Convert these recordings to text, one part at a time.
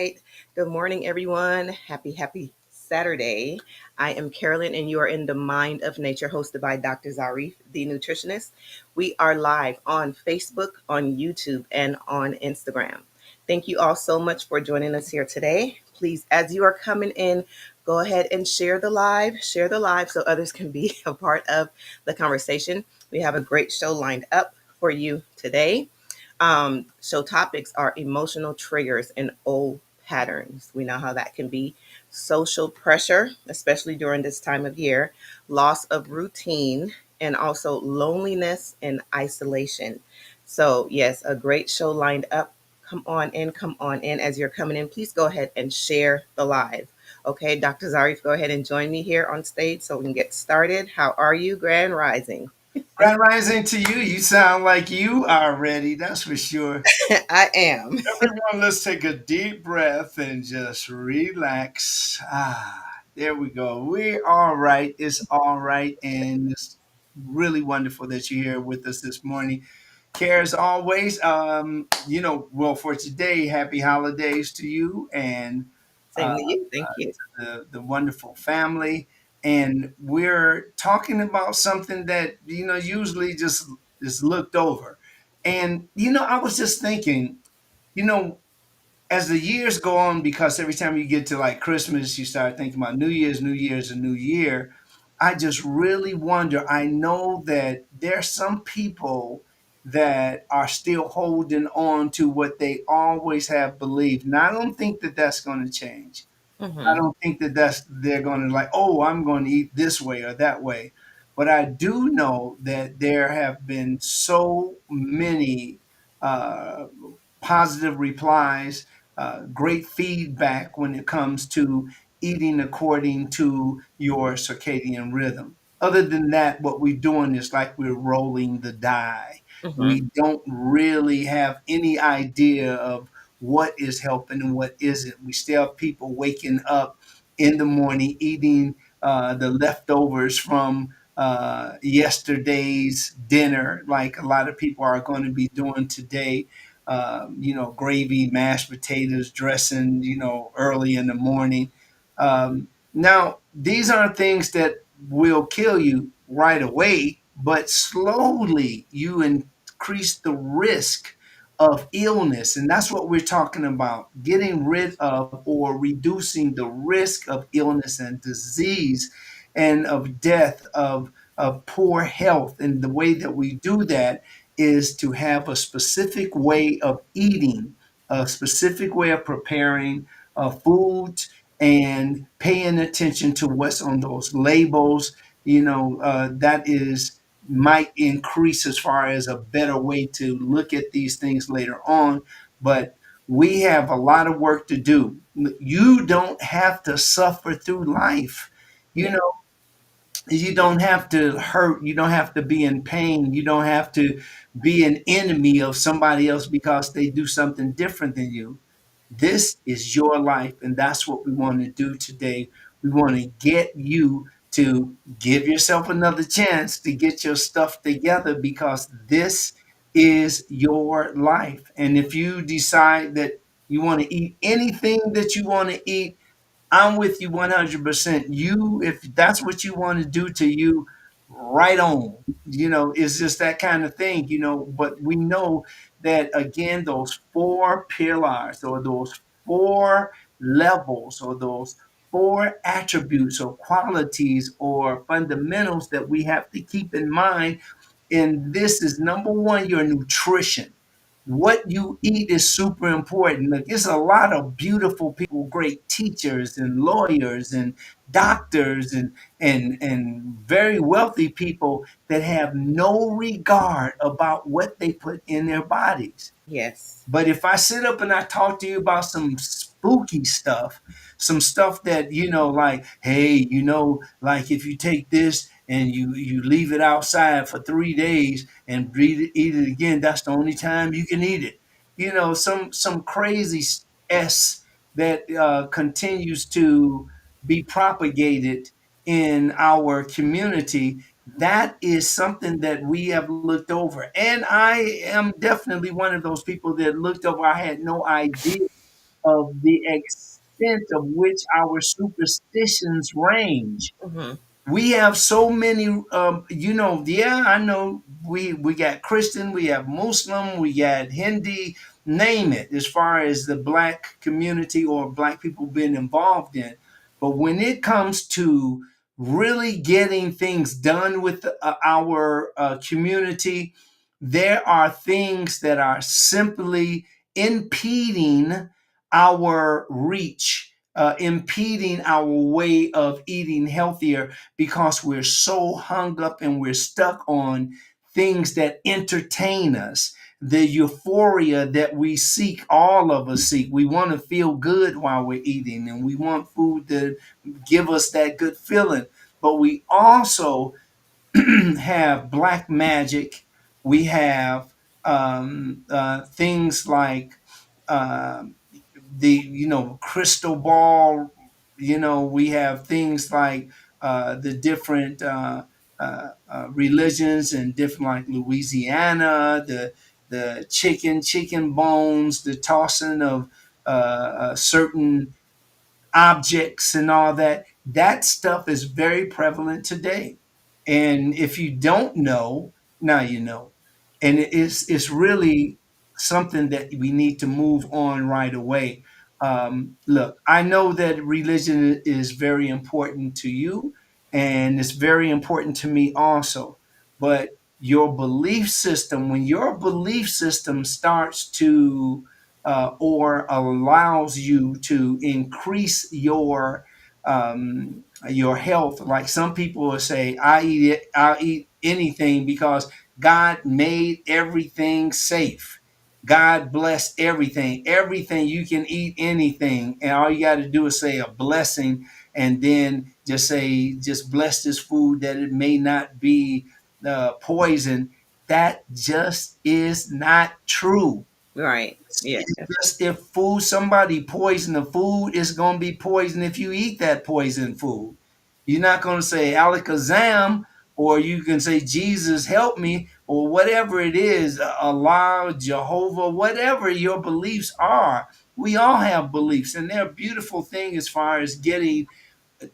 right. Good morning, everyone. Happy Saturday. I am Carolyn, and you are in the Mind of Nature, hosted by Dr. Zarif, the nutritionist. We are live on Facebook, on YouTube, and on Instagram. Thank you all so much for joining us here today. Please, as you are coming in, go ahead and share the live so others can be a part of the conversation. We have a great show lined up for you today. So topics are emotional triggers and old patterns. We know how that can be. Social pressure, especially during this time of year, loss of routine, and also loneliness and isolation. So, yes, a great show lined up. Come on in, come on in. As you're coming in, please go ahead and share the live. Okay, Dr. Zarif, go ahead and join me here on stage so we can get started. How are you, Grand Rising? Grand Rising to you. You sound like you are ready, that's for sure. I am. Everyone, let's take a deep breath and just relax. There we go. We're all right. It's all right. And it's really wonderful that you're here with us this morning. Care as always. Well, for today, happy holidays to you and Same to you. Thank you. the wonderful family. And we're talking about something that, usually just is looked over. And, I was just thinking, you know, as the years go on, because every time you get to like Christmas, you start thinking about New Year's, a new year. I just really wonder. I know that there's some people that are still holding on to what they always have believed. And I don't think that that's going to change. I Hmm. don't think that they're going to like, oh, I'm going to eat this way or that way. But I do know that there have been so many uh, positive replies, great feedback when it comes to eating according to your circadian rhythm. Other than that, what we're doing is like we're rolling the die. Hmm. We don't really have any idea of what is helping and what isn't. We still have people waking up in the morning eating the leftovers from yesterday's dinner, like a lot of people are going to be doing today. Gravy, mashed potatoes, dressing, early in the morning. Now, these aren't things that will kill you right away, but slowly you increase the risk of illness. And that's what we're talking about, getting rid of or reducing the risk of illness and disease and of death, of poor health. And the way that we do that is to have a specific way of eating, a specific way of preparing foods, and paying attention to what's on those labels. That is might increase as far as a better way to look at these things later on. But we have a lot of work to do. You don't have to suffer through life. You Yeah. know, you don't have to hurt. You don't have to be in pain. You don't have to be an enemy of somebody else because they do something different than you. This is your life, and that's what we want to do today. We want to get you to give yourself another chance to get your stuff together because this is your life. And if you decide that you want to eat anything that you want to eat, I'm with you 100%. If that's what you want to do to you, right on. It's just that kind of thing, but we know that again, those four pillars or those four levels or those four attributes or qualities or fundamentals that we have to keep in mind. And this is number one, your nutrition. What you eat is super important. Like, there's a lot of beautiful people, great teachers and lawyers and doctors and very wealthy people that have no regard about what they put in their bodies. Yes. But if I sit up and I talk to you about some spooky stuff, some stuff that, like, hey, like if you take this and you leave it outside for 3 days and eat it again, that's the only time you can eat it. Some crazy s that continues to be propagated in our community. That is something that we have looked over. And I am definitely one of those people that looked over. I had no idea of the extent of which our superstitions range. Hmm. We have so many, yeah, I know we got Christian, we have Muslim, we got Hindi, name it, as far as the black community or black people being involved in. But when it comes to really getting things done with our community, there are things that are simply impeding our reach, impeding our way of eating healthier, because we're so hung up and we're stuck on things that entertain us. The euphoria that we seek, all of us seek. We want to feel good while we're eating, and we want food to give us that good feeling. But we also have black magic. We have things like um, the crystal ball. We have things like the different religions, and different, like Louisiana, the chicken bones, the tossing of certain objects and all that. That stuff is very prevalent today. And if you don't know, now you know. And it's really something that we need to move on right away. Look, I know that religion is very important to you, and it's very important to me also. But your belief system, when your belief system starts to or allows you to increase your health. Like some people will say, I'll eat anything because God made everything safe. God blessed everything. Everything, you can eat anything. And all you got to do is say a blessing, and then just say, just bless this food that it may not be poison. That just is not true. Right. Yeah. It's just, if somebody poison the food, it's gonna be poison if you eat that poison food. You're not gonna say Alakazam, or you can say Jesus help me, or whatever it is, Allah, Jehovah, whatever your beliefs are. We all have beliefs, and they're a beautiful thing as far as getting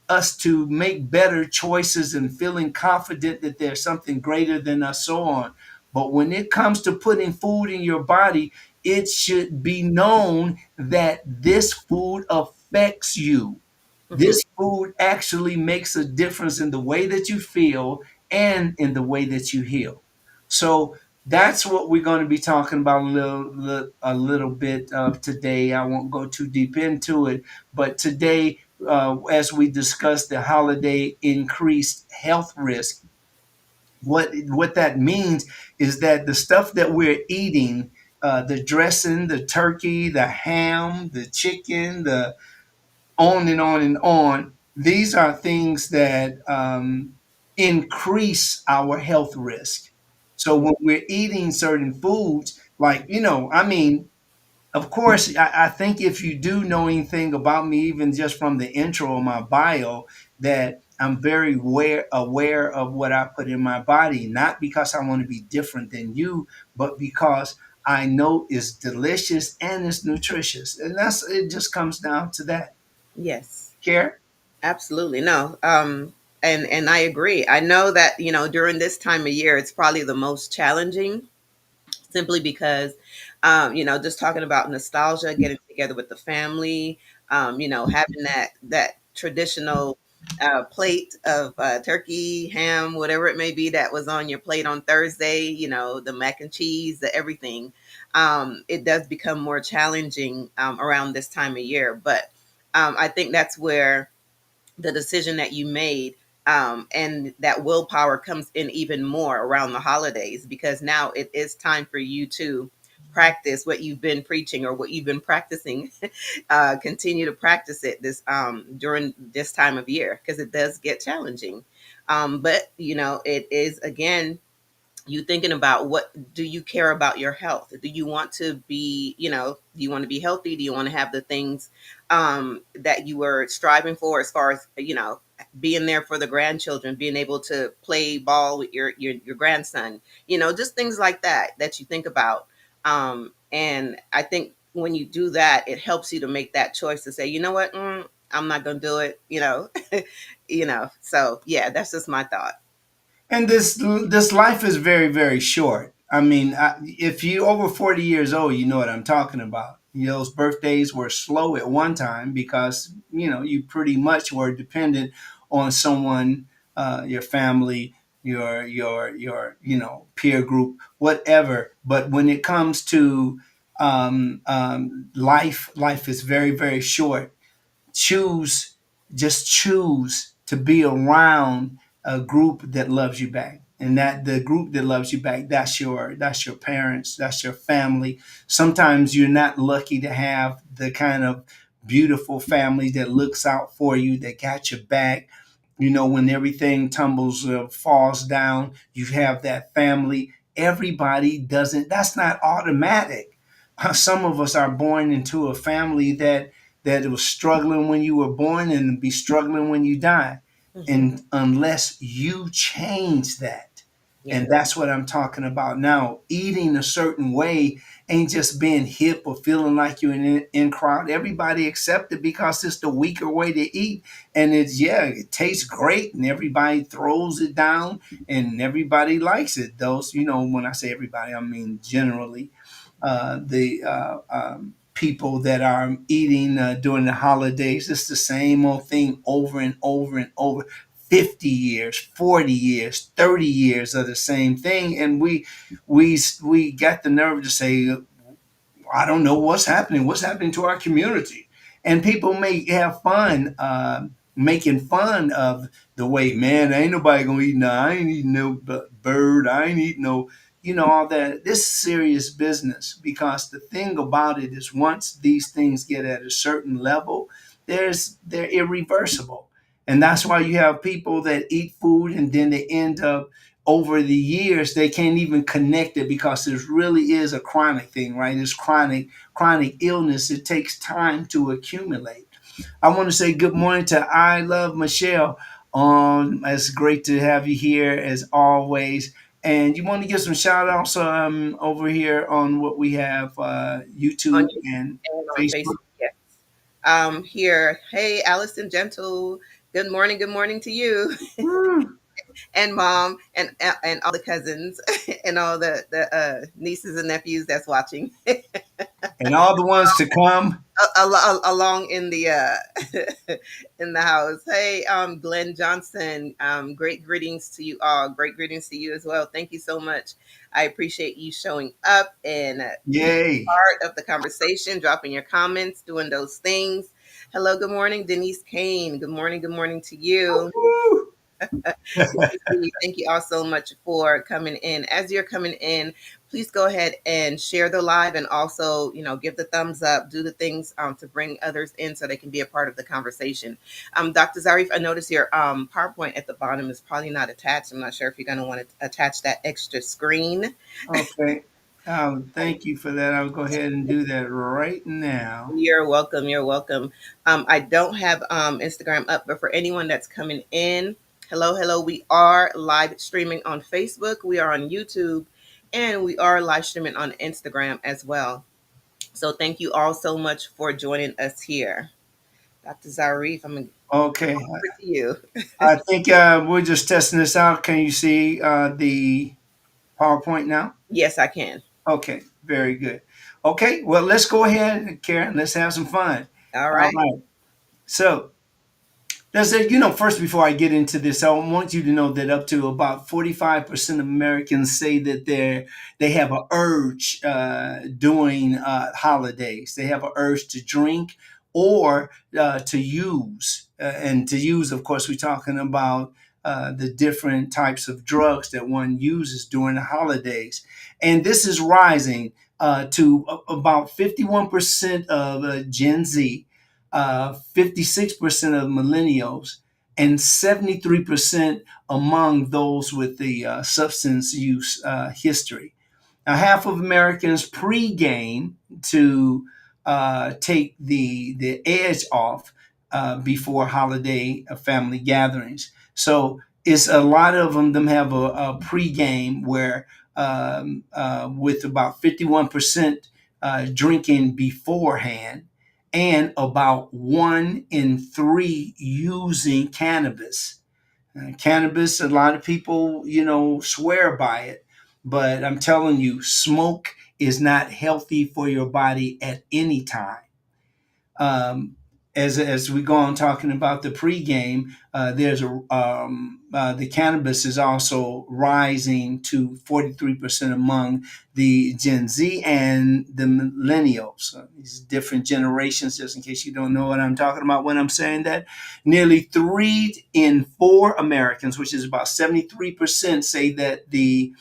us to make better choices and feeling confident that there's something greater than us, so on. But when it comes to putting food in your body, it should be known that this food affects you. Hmm. This food actually makes a difference in the way that you feel and in the way that you heal. So that's what we're going to be talking about a little bit of today. I won't go too deep into it, but today, as we discuss the holiday increased health risk, what that means is that the stuff that we're eating, the dressing, the turkey, the ham, the chicken, the on and on and on. These are things that increase our health risk. So when we're eating certain foods, like, I mean, of course, I think if you do know anything about me, even just from the intro of my bio, that I'm very aware of what I put in my body, not because I want to be different than you, but because I know it's delicious and it's nutritious. And it just comes down to that. Yes. Care? Absolutely. No. And I agree. I know that, during this time of year, it's probably the most challenging, simply because, just talking about nostalgia, getting together with the family, having that traditional plate of turkey, ham, whatever it may be that was on your plate on Thursday, the mac and cheese, the everything. It does become more challenging around this time of year. But I think that's where the decision that you made, and that willpower comes in even more around the holidays, because now it is time for you to practice what you've been preaching or what you've been practicing. Continue to practice it this during this time of year, because it does get challenging. But it is, again, you thinking about, what do you care about your health? Do you want to be, do you want to be healthy? Do you want to have the things that you were striving for, as far as, being there for the grandchildren, being able to play ball with your grandson, just things like that, that you think about. And I think when you do that, it helps you to make that choice to say, you know what, I'm not gonna do it. So yeah, that's just my thought. And this life is very, very short. I mean, if you over 40 years old, you know what I'm talking about. Those birthdays were slow at one time because you pretty much were dependent on someone, your family, your peer group, whatever. But when it comes to life is very, very short. choose choose to be around a group that loves you back, and that the group that loves you back, that's your parents, that's your family. Sometimes you're not lucky to have the kind of beautiful family that looks out for you, that got your back. When everything tumbles, falls down, you have that family. Everybody doesn't That's not automatic. Some of us are born into a family that was struggling when you were born and be struggling when you die. Hmm. And unless you change that, Yeah. and that's what I'm talking about now. Eating a certain way ain't just being hip or feeling like you're in crowd. Everybody accept it because it's the weaker way to eat. And it tastes great and everybody throws it down and everybody likes it. When I say everybody, I mean generally the people that are eating during the holidays. It's the same old thing over and over and over. 50 years, 40 years, 30 years of the same thing. And we got the nerve to say, I don't know what's happening to our community. And people may have fun making fun of the way, man, ain't nobody gonna eat no, I ain't eating no bird, I ain't eating no, all that. This is serious business, because the thing about it is, once these things get at a certain level, they're irreversible. And that's why you have people that eat food and then they end up, over the years, they can't even connect it, because it really is a chronic thing, right? It's chronic illness. It takes time to accumulate. I want to say good morning to I Love Michelle. It's great to have you here as always. And you want to give some shout outs over here on what we have, On YouTube YouTube and and on Facebook. Facebook. Yes. Here, hey, Allison Gentle. Good morning to you Woo. and mom and all the cousins and all the nieces and nephews that's watching And all the ones to come. along in the in the house. Hey, Glenn Johnson. Great greetings to you all. Great greetings to you as well. Thank you so much. I appreciate you showing up and being Yay. part of the conversation, dropping your comments, doing those things. Hello, good morning, Denise Kane. Good morning to you. Woo. Good to see you. Thank you all so much for coming in. As you're coming in, please go ahead and share the live, and also, give the thumbs up, do the things to bring others in so they can be a part of the conversation. Dr. Zarif, I notice your PowerPoint at the bottom is probably not attached. I'm not sure if you're going to want to attach that extra screen. Okay. Thank you for that. I'll go ahead and do that right now. You're welcome. You're welcome. I don't have Instagram up, but for anyone that's coming in, hello, hello. We are live streaming on Facebook. We are on YouTube, and we are live streaming on Instagram as well. So thank you all so much for joining us here. Dr. Zarif, I'm going to Okay. over to you. I think we're just testing this out. Can you see the PowerPoint now? Yes, I can. Okay, very good. Okay, well, let's go ahead, Karen. Let's have some fun. All All right. right. So, there's first, before I get into this, I want you to know that up to about 45% of Americans say that they have an urge during holidays. They have an urge to drink or to use. And to use, of course, we're talking about the different types of drugs that one uses during the holidays. And this is rising to about 51% of Gen Z, 56% of millennials, and 73% among those with the substance use history. Now, half of Americans pregame to take the edge off before holiday family gatherings. So it's a lot of them have a pregame where with about 51% drinking beforehand, and about 1 in 3 using cannabis. Cannabis, a lot of people, swear by it, but I'm telling you, smoke is not healthy for your body at any time. um, as we go on talking about the pregame, there's the cannabis is also rising to 43% among the Gen Z and the millennials. These different generations, just in case you don't know what I'm talking about when I'm saying that. Nearly 3 in 4 Americans, which is about 73%, say that the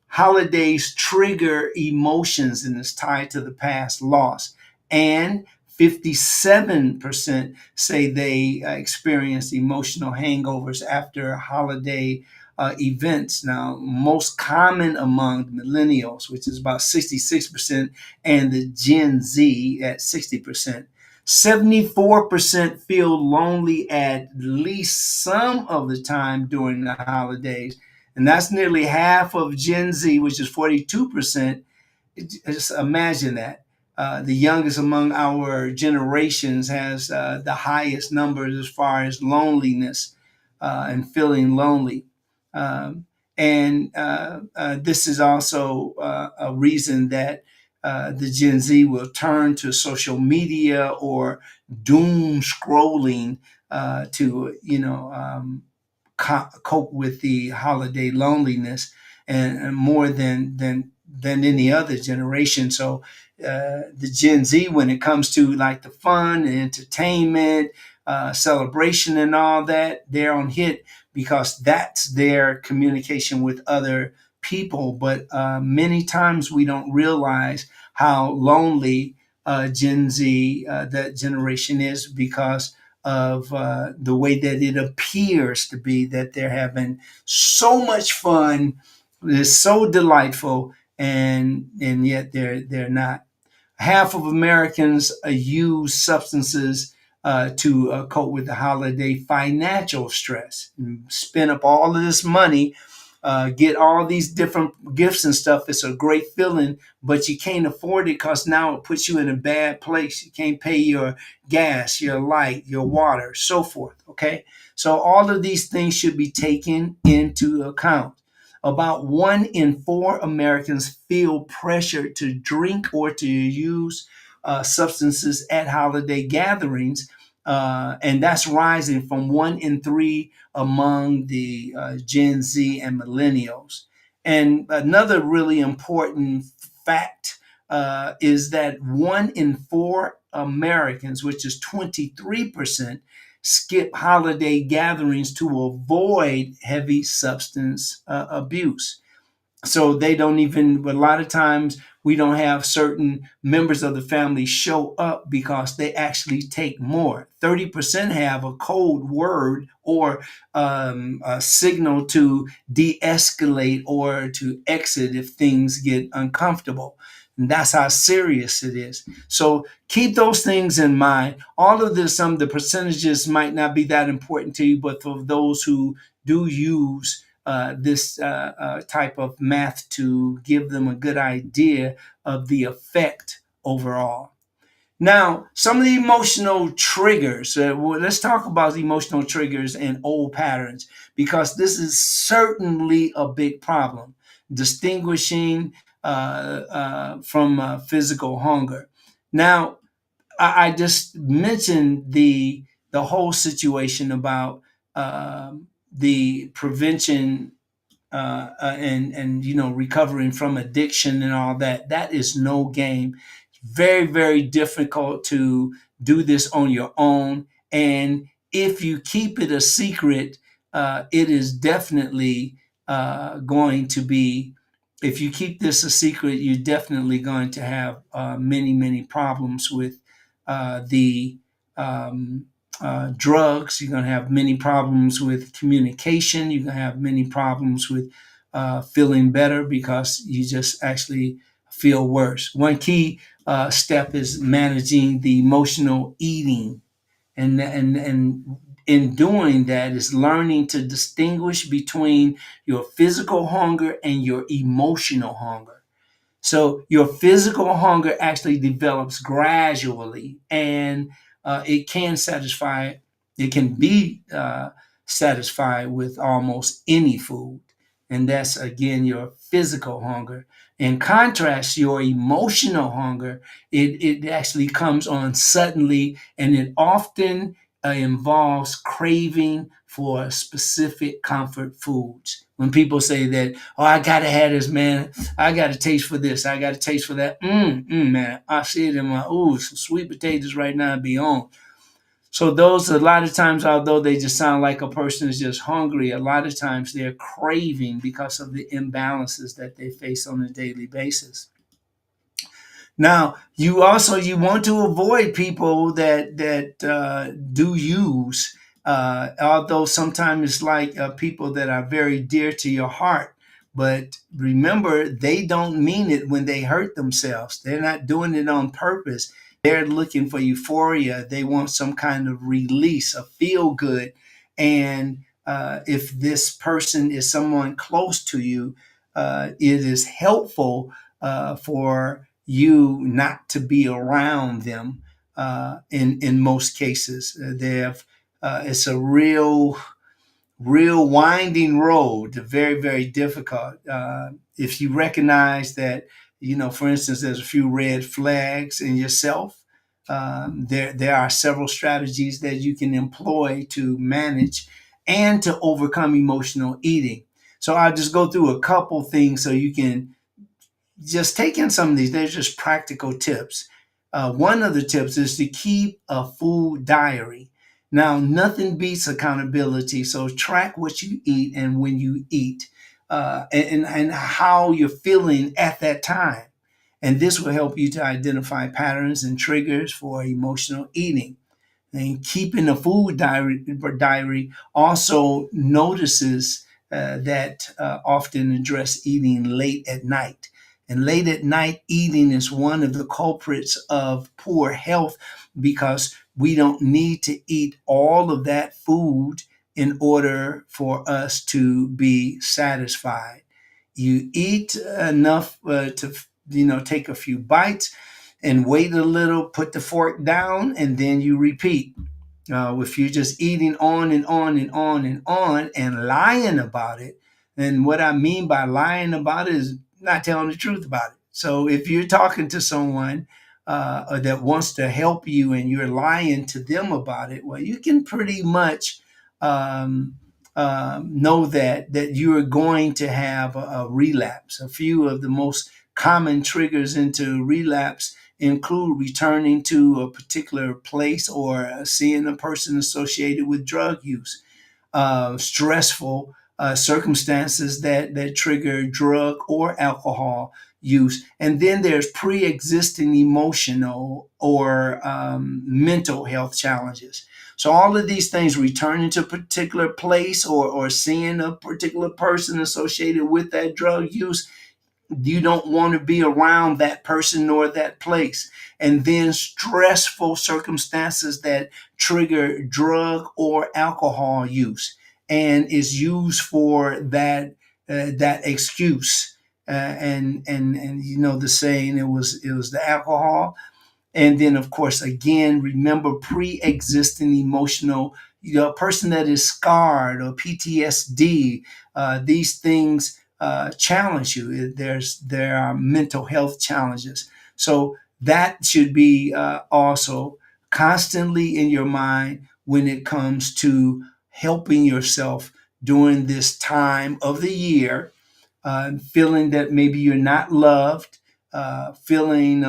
holidays trigger emotions and is tied to the past loss. And 57% say they experience emotional hangovers after holiday events. Now, most common among millennials, which is about 66%, and the Gen Z at 60%. 74% feel lonely at least some of the time during the holidays, and that's nearly half of Gen Z, which is 42%. Just imagine that. The youngest among our generations has the highest numbers as far as loneliness and feeling lonely. Um, and this is also a reason that the Gen Z will turn to social media or doom scrolling to, cope with the holiday loneliness, and more than any other generation. So the Gen Z, when it comes to like the fun and entertainment, celebration and all that, they're on hit because that's their communication with other people. But many times we don't realize how lonely Gen Z, that generation, is because of the way that it appears to be that they're having so much fun. It's so delightful, and yet they're not. Half of Americans use substances to cope with the holiday financial stress. Spend up all of this money, get all these different gifts and stuff. It's a great feeling, but you can't afford it because now it puts you in a bad place. You can't pay your gas, your light, your water, so forth. Okay, so all of these things should be taken into account. About 1 in 4 Americans feel pressure to drink or to use substances at holiday gatherings, and that's rising from 1 in 3 among the Gen Z and millennials. And another really important fact is that 1 in 4 Americans, which is 23%, skip holiday gatherings to avoid heavy substance abuse. So they don't even, a lot of times we don't have certain members of the family show up because they actually take more. 30% have a code word or a signal to de-escalate or to exit if things get uncomfortable. And that's how serious it is. So keep those things in mind. All of this, some of the percentages might not be that important to you, but for those who do use this type of math to give them a good idea of the effect overall. Now, some of the emotional triggers. Let's talk about the emotional triggers and old patterns because this is certainly a big problem. Distinguishing from physical hunger. Now, I just mentioned the whole situation about the prevention and recovering from addiction and all that. That is no game. Very, very difficult to do this on your own, and if you keep it a secret, it is definitely going to be. If you keep this a secret, you're definitely going to have many, many problems with the um, drugs. You're going to have many problems with communication. You're going to have many problems with feeling better because you just actually feel worse. One key step is managing the emotional eating, and in doing that is learning to distinguish between your physical hunger and your emotional hunger. So your physical hunger actually develops gradually, and it can satisfy. It can be satisfied with almost any food, and that's again your physical hunger. In contrast, your emotional hunger, it actually comes on suddenly, and it often involves craving for specific comfort foods. When people say that, oh, I gotta have this, man. I got a taste for this. I got a taste for that. Man. I see it in my, ooh, some sweet potatoes right now be on. So those, a lot of times, although they just sound like a person is just hungry, a lot of times they're craving because of the imbalances that they face on a daily basis. Now, you want to avoid people that do use, although sometimes it's like people that are very dear to your heart. But remember, they don't mean it when they hurt themselves. They're not doing it on purpose. They're looking for euphoria. They want some kind of release, a feel good. And if this person is someone close to you, it is helpful for you not to be around them. In most cases, they have. It's a real winding road, very very difficult. If you recognize that, for instance, there's a few red flags in yourself. There are several strategies that you can employ to manage and to overcome emotional eating. So I'll just go through a couple things so you can just take in some of these. They're just practical tips. One of the tips is to keep a food diary. Now, nothing beats accountability. So track what you eat and when you eat, and how you're feeling at that time. And this will help you to identify patterns and triggers for emotional eating. And keeping a food diary also notices that often address eating late at night. And late at night eating is one of the culprits of poor health, because we don't need to eat all of that food in order for us to be satisfied. You eat enough to take a few bites and wait a little, put the fork down, and then you repeat. If you're just eating on and on and on and on and lying about it, then what I mean by lying about it is not telling the truth about it. So if you're talking to someone that wants to help you and you're lying to them about it, well, you can pretty much um, know that you are going to have a relapse. A few of the most common triggers into relapse include returning to a particular place or seeing a person associated with drug use, stressful circumstances that trigger drug or alcohol use. And then there's pre existing emotional or mental health challenges. So, all of these things, returning to a particular place or seeing a particular person associated with that drug use, you don't want to be around that person nor that place. And then stressful circumstances that trigger drug or alcohol use and is used for that excuse. And the saying, it was the alcohol. And then, of course, again, remember pre-existing emotional, a person that is scarred or PTSD. These things challenge you. There are mental health challenges. So that should be also constantly in your mind when it comes to helping yourself during this time of the year, feeling that maybe you're not loved, feeling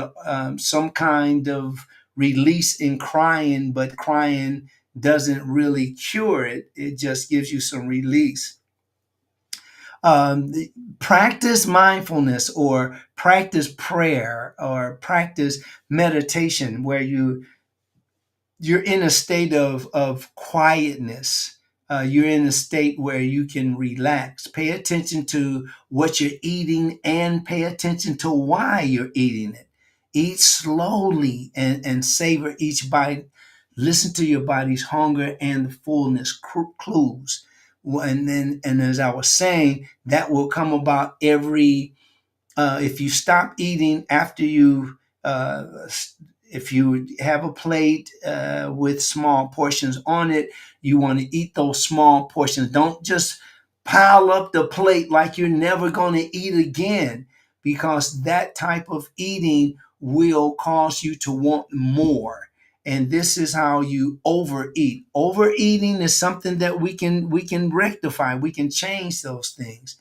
some kind of release in crying, but crying doesn't really cure it. It just gives you some release. Um, Practice mindfulness or practice prayer or practice meditation where you're in a state of quietness. You're in a state where you can relax. Pay attention to what you're eating and pay attention to why you're eating it. Eat slowly and savor each bite. Listen to your body's hunger and the fullness clues. And as I was saying, that will come about every if you stop eating after you, uh, if you have a plate with small portions on it, you want to eat those small portions. Don't just pile up the plate like you're never going to eat again, because that type of eating will cause you to want more. And this is how you overeat. Overeating is something that we can rectify. We can change those things.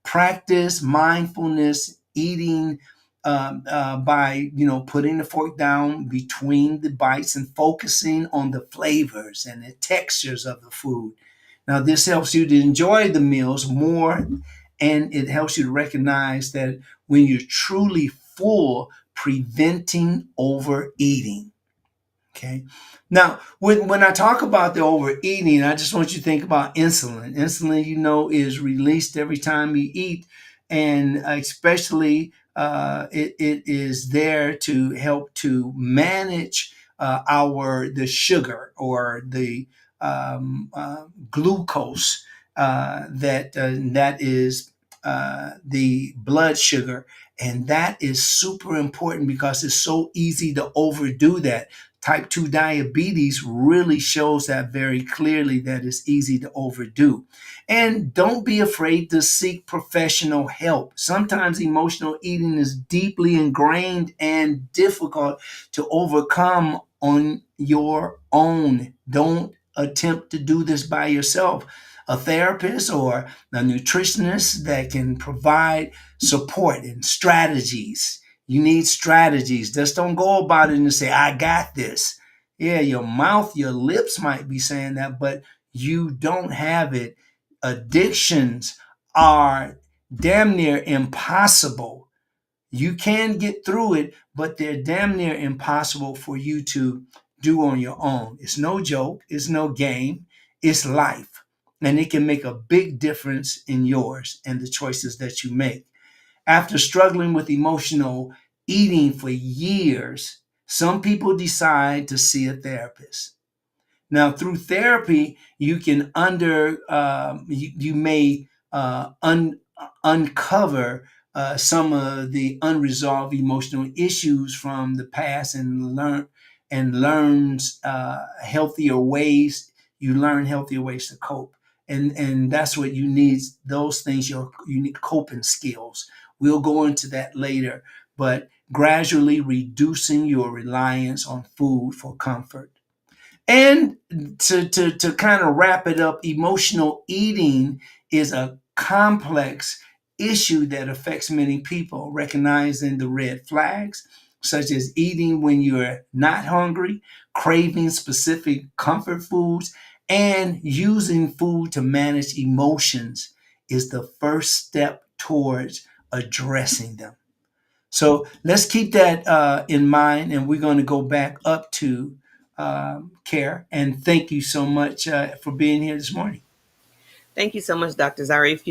Practice mindfulness eating, by putting the fork down between the bites and focusing on the flavors and the textures of the food. Now, this helps you to enjoy the meals more, and it helps you to recognize that when you're truly full, preventing overeating. Okay. Now, when I talk about the overeating, I just want you to think about insulin. Insulin, is released every time you eat, and especially it is there to help to manage the sugar or the glucose, that is the blood sugar, and that is super important because it's so easy to overdo that. Type 2 diabetes really shows that very clearly, that it's easy to overdo. And don't be afraid to seek professional help. Sometimes emotional eating is deeply ingrained and difficult to overcome on your own. Don't attempt to do this by yourself. A therapist or a nutritionist that can provide support and strategies. You need strategies. Just don't go about it and say, I got this. Yeah, your mouth, your lips might be saying that, but you don't have it. Addictions are damn near impossible. You can get through it, but they're damn near impossible for you to do on your own. It's no joke, it's no game, it's life. And it can make a big difference in yours and the choices that you make. After struggling with emotional eating for years, some people decide to see a therapist. Now, through therapy, you can you may uncover some of the unresolved emotional issues from the past, and learns healthier ways. You learn healthier ways to cope, and that's what you need. Those things, your unique coping skills. We'll go into that later, but gradually reducing your reliance on food for comfort. And to kind of wrap it up, emotional eating is a complex issue that affects many people. Recognizing the red flags, such as eating when you're not hungry, craving specific comfort foods, and using food to manage emotions, is the first step towards addressing them. So let's keep that in mind, and we're going to go back up to Care. And thank you so much for being here this morning. Thank you so much, Dr. Zarif.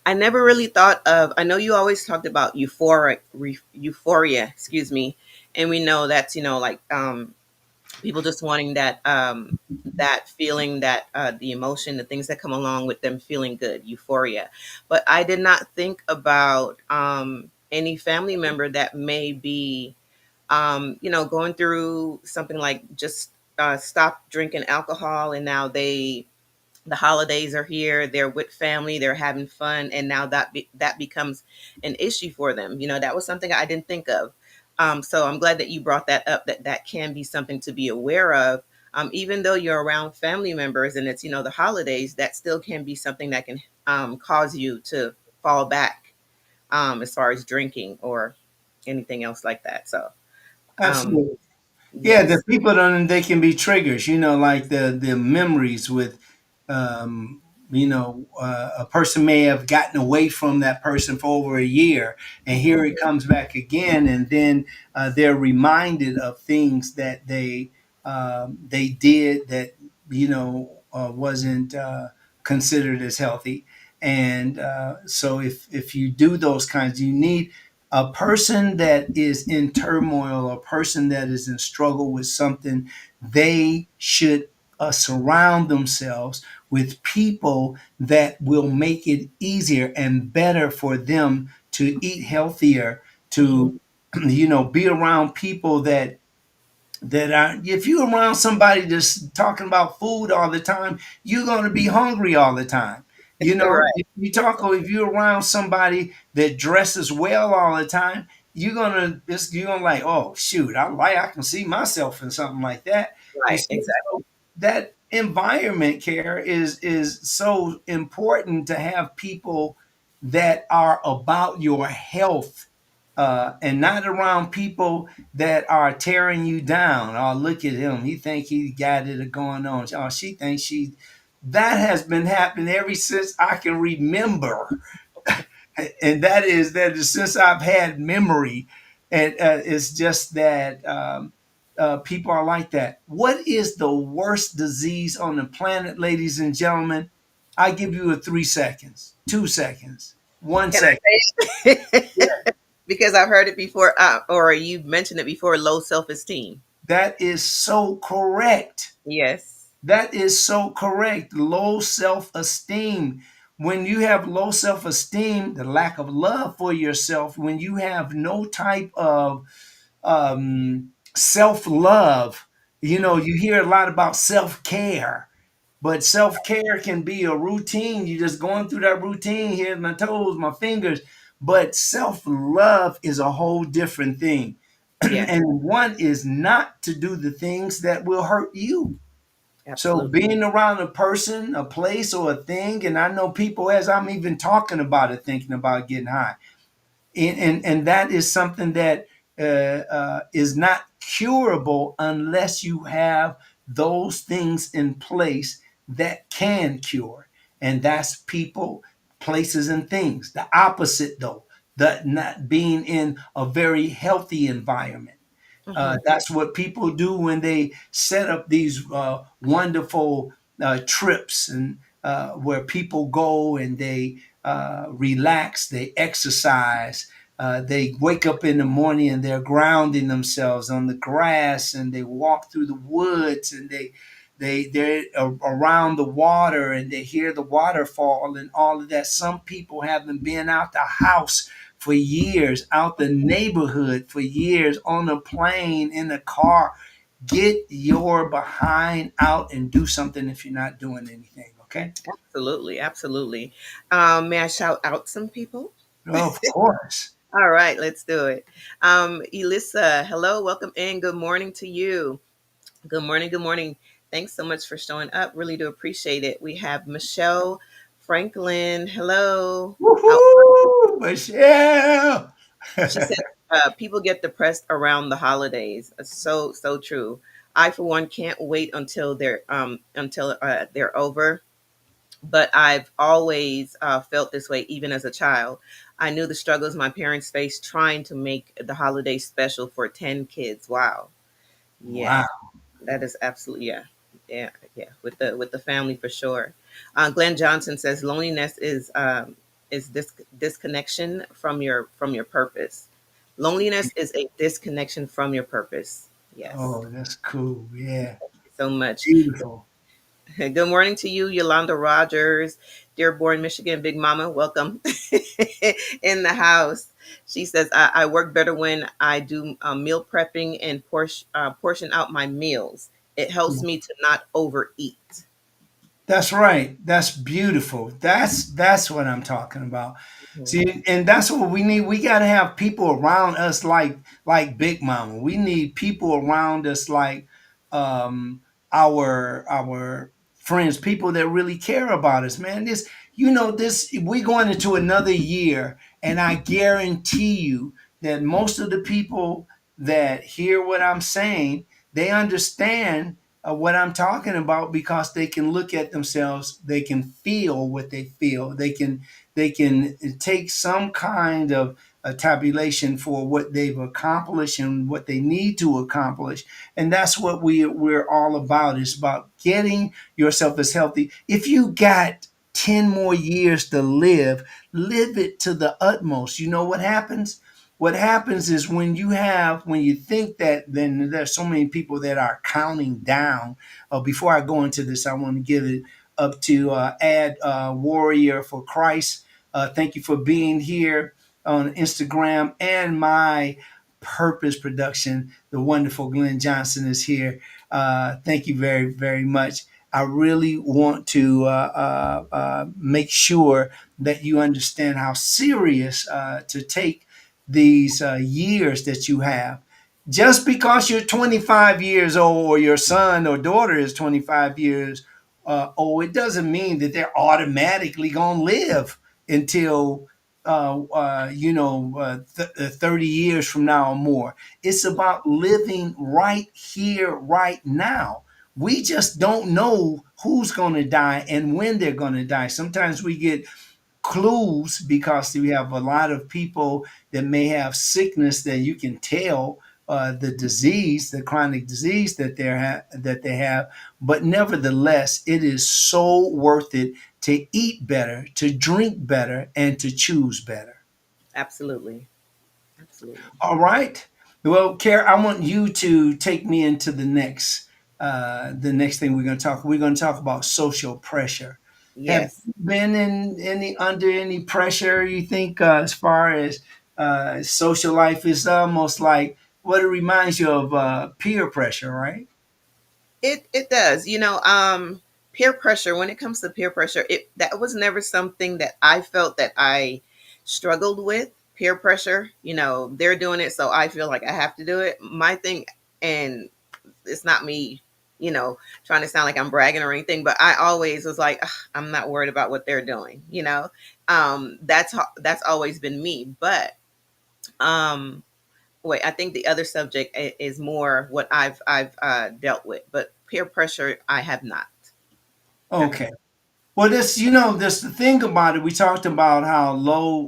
I never really thought of. I know you always talked about euphoria, excuse me, and we know that's like people just wanting that feeling, that the emotion, the things that come along with them feeling good, euphoria. But I did not think about any family member that may be going through something like just stop drinking alcohol, and now the holidays are here, they're with family, they're having fun, and now that becomes an issue for them. That was something I didn't think of. So I'm glad that you brought that up, that can be something to be aware of. Even though you're around family members and it's the holidays, that still can be something that can cause you to fall back, as far as drinking or anything else like that. So um, Absolutely. Yeah, the yes. people don't, they can be triggers, like the memories with, a person may have gotten away from that person for over a year, and here it comes back again, and then they're reminded of things that they did that wasn't considered as healthy. And so if you do those kinds, you need a person that is in turmoil, a person that is in struggle with something. They should surround themselves with people that will make it easier and better for them to eat healthier, Mhm. to be around people that are, if you're around somebody that's talking about food all the time, you're going to be hungry all the time. Right. If you're around somebody that dresses well all the time, you're gonna like, oh shoot, I can see myself in something like that. And Right. so Exactly. that environment care is so important, to have people that are about your health, and not around people that are tearing you down. Oh, look at him. He think he got it going on. Oh, she thinks she. That has been happening ever since I can remember, and that is since I've had memory. And it's just that people are like that. What is the worst disease on the planet, ladies and gentlemen? I give you a 3 seconds, 2 seconds, one Can second. I say it? Because I've heard it before, or you mentioned it before. Low self-esteem. That is so correct. Yes. That is so correct. Low self esteem. When you have low self esteem, the lack of love for yourself, when you have no type of self love, Mhm. you hear a lot about self care, but self care can be a routine. You're just going through that routine. Here's my toes, my fingers. But self love is a whole different thing. Yes. And one is not to do the things that will hurt you. So Absolutely. being around a person, a place, or a thing, and I know people, as I'm even talking about it, thinking about getting high, and that is something that is not curable unless you have those things in place that can cure, and that's people, places, and things. The opposite, though, the not being in a very healthy environment. Hmm. That's what people do when they set up these wonderful trips, and where people go and they relax, they exercise, they wake up in the morning and they're grounding themselves on the grass, and they walk through the woods, and they're around the water, and they hear the waterfall and all of that. Some people haven't been out the house for years, out the neighborhood for years, on a plane, in a car. Get your behind out and do something if you're not doing anything, okay? Absolutely. Absolutely. May I shout out some people? Of course. All right, let's do it. Elissa, hello, welcome in. Good morning to you. Good morning. Good morning. Thanks so much for showing up. Really do appreciate it. We have Michelle Franklin. Hello. How Woohoo! Michelle! she said people get depressed around the holidays. So true. I for one can't wait until they're over. But I've always felt this way, even as a child. I knew the struggles my parents faced trying to make the holiday special for 10 kids. Wow. Yeah. Wow. That is absolutely, yeah, yeah. With the family for sure. Glenn Johnson says loneliness is this disconnection from your purpose. Loneliness is a disconnection from your purpose. Yes. Oh, that's cool. Yeah. Thank you so much. Beautiful. Good morning to you, Yolanda Rogers, Dearborn, Michigan, Big Mama. Welcome in the house. She says, I work better when I do meal prepping and portion out my meals. It helps me to not overeat. That's right. That's beautiful. That's what I'm talking about. Mhm. See, and that's what we need. We got to have people around us like Big Mama. We need people around us like um our friends, people that really care about us, man. This we going into another year, and I guarantee you that most of the people that hear what I'm saying, they understand what I'm talking about, because they can look at themselves, they can feel what they feel, they can take some kind of a tabulation for what they've accomplished and what they need to accomplish, and that's what we're all about. It's about getting yourself as healthy. If you got 10 more years to live it to the utmost. You know what happens? What happens is when you think that, then there's so many people that are counting down. Before I go into this, I want to give it up to Ad Warrior for Christ. Thank you for being here. on Instagram, and my purpose production. The wonderful Glenn Johnson is here. Thank you very, very much. I really want to make sure that you understand how serious to take these years that you have. Just because you're 25 years old, or your son or daughter is 25 years old, it doesn't mean that they're automatically going to live until 30 years from now or more. It's about living right here, right now. We just don't know who's going to die and when they're going to die. Sometimes we get clues because we have a lot of people that may have sickness that you can tell the disease, the chronic disease that that they have. But nevertheless, it is so worth it to eat better, to drink better, and to choose better. Absolutely. Absolutely. All right. Well, Kara, I want you to take me into the next thing we're going to talk. We're going to talk about social pressure. Have Yes. you been in any under any pressure? You think as far as social life is almost like what it reminds you of peer pressure, right? It does. Peer pressure, when it comes to peer pressure, it that was never something that I felt that I struggled with. Peer pressure, they're doing it, so I feel like I have to do it. My thing, and it's not me, trying to sound like I'm bragging or anything, but I always was like, "Ugh, I'm not worried about what they're doing. That's always been me. But um wait, I think the other subject is more what I've dealt with, but peer pressure I have not. Have not. Okay. Well, this the thing about it. We talked about how low,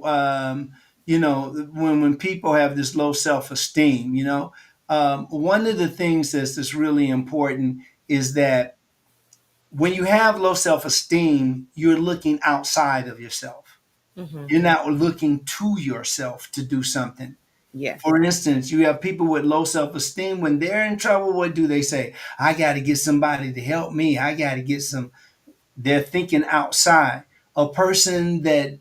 when people have this low self esteem. One of the things that's really important is that when you have low self esteem, you're looking outside of yourself. Hmm. You're not looking to yourself to do something. Yes. For instance, you have people with low self esteem. When they're in trouble, what do they say? I got to get somebody to help me. I got to get some. They're thinking outside. A person that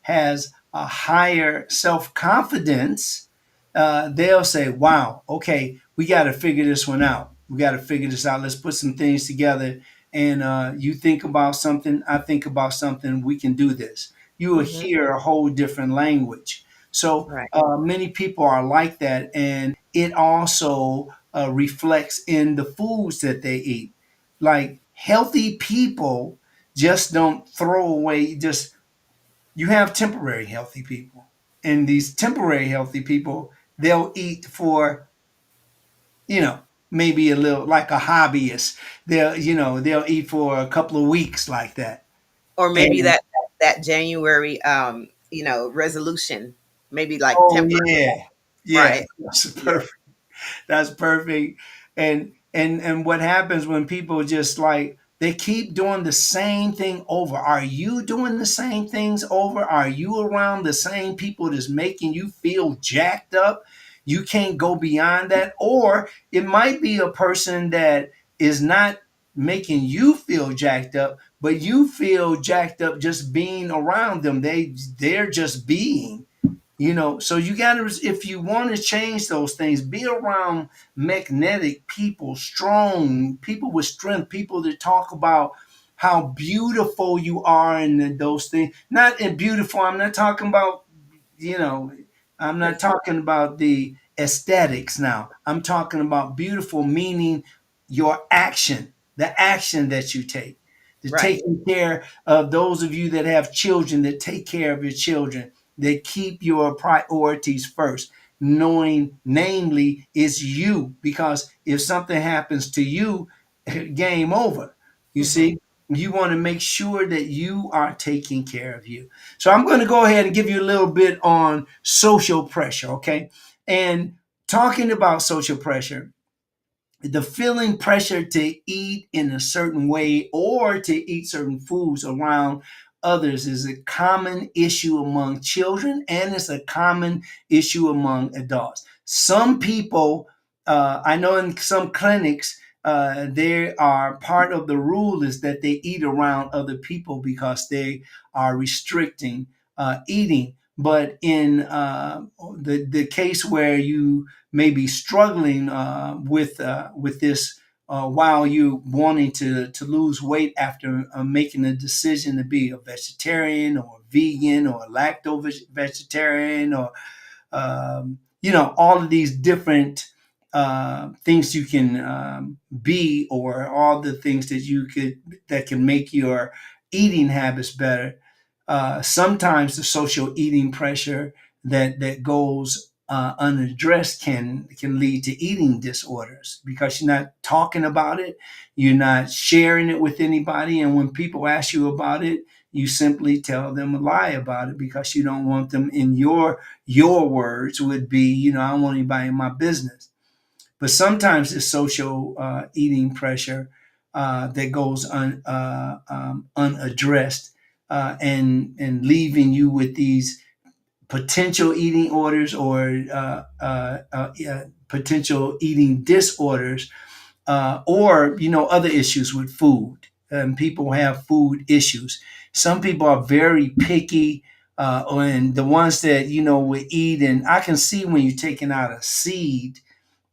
has a higher self confidence, they'll say, wow, okay, we got to figure this one out. We got to figure this out. Let's put some things together. And you think about something, I think about something, we can do this. You will Hmm. hear a whole different language. So Right. many people are like that. And it also reflects in the foods that they eat. Like healthy people just don't throw away, just you have temporary healthy people. And these temporary healthy people, they'll eat for, you know, maybe a little like a hobbyist. They'll eat for a couple of weeks like that. Or maybe And that January resolution, maybe like oh temporary. yeah. Yeah, Right. that's Yeah. perfect. That's perfect. And what happens when people just like they keep doing the same thing over? Are you doing the same things over? Are you around the same people that's making you feel jacked up? You can't go beyond that. Or it might be a person that is not making you feel jacked up, but you feel jacked up just being around them. They're just being. So you got to, if you want to change those things, be around magnetic people, strong people with strength, people that talk about how beautiful you are and those things. Not in beautiful, I'm not talking about, you know, I'm not Because talking about the aesthetics now. I'm talking about beautiful, meaning your action, the action that you take, to right. taking care of those of you that have children, that take care of your children, that keep your priorities first, knowing, namely, it's you. Because if something happens to you, game over. You Hmm. see, you want to make sure that you are taking care of you. So I'm going to go ahead and give you a little bit on social pressure, okay? And talking about social pressure, the feeling pressure to eat in a certain way or to eat certain foods around others is a common issue among children, and it's a common issue among adults. Some people, I know in some clinics, they are part of the rule is that they eat around other people because they are restricting eating. But in the case where you may be struggling with this while you wanting to lose weight after making a decision to be a vegetarian or vegan or lacto vegetarian or all of these different things you can be, or all the things that can make your eating habits better. Sometimes the social eating pressure that goes unaddressed can lead to eating disorders because you're not talking about it, you're not sharing it with anybody, and when people ask you about it, you simply tell them a lie about it because you don't want them in your words would be, I don't want anybody in my business. But sometimes it's social eating pressure that goes unaddressed, and leaving you with these potential eating orders or potential eating disorders, or other issues with food. People have food issues. Some people are very picky, and the ones that would eat, and I can see when you're taking out a seed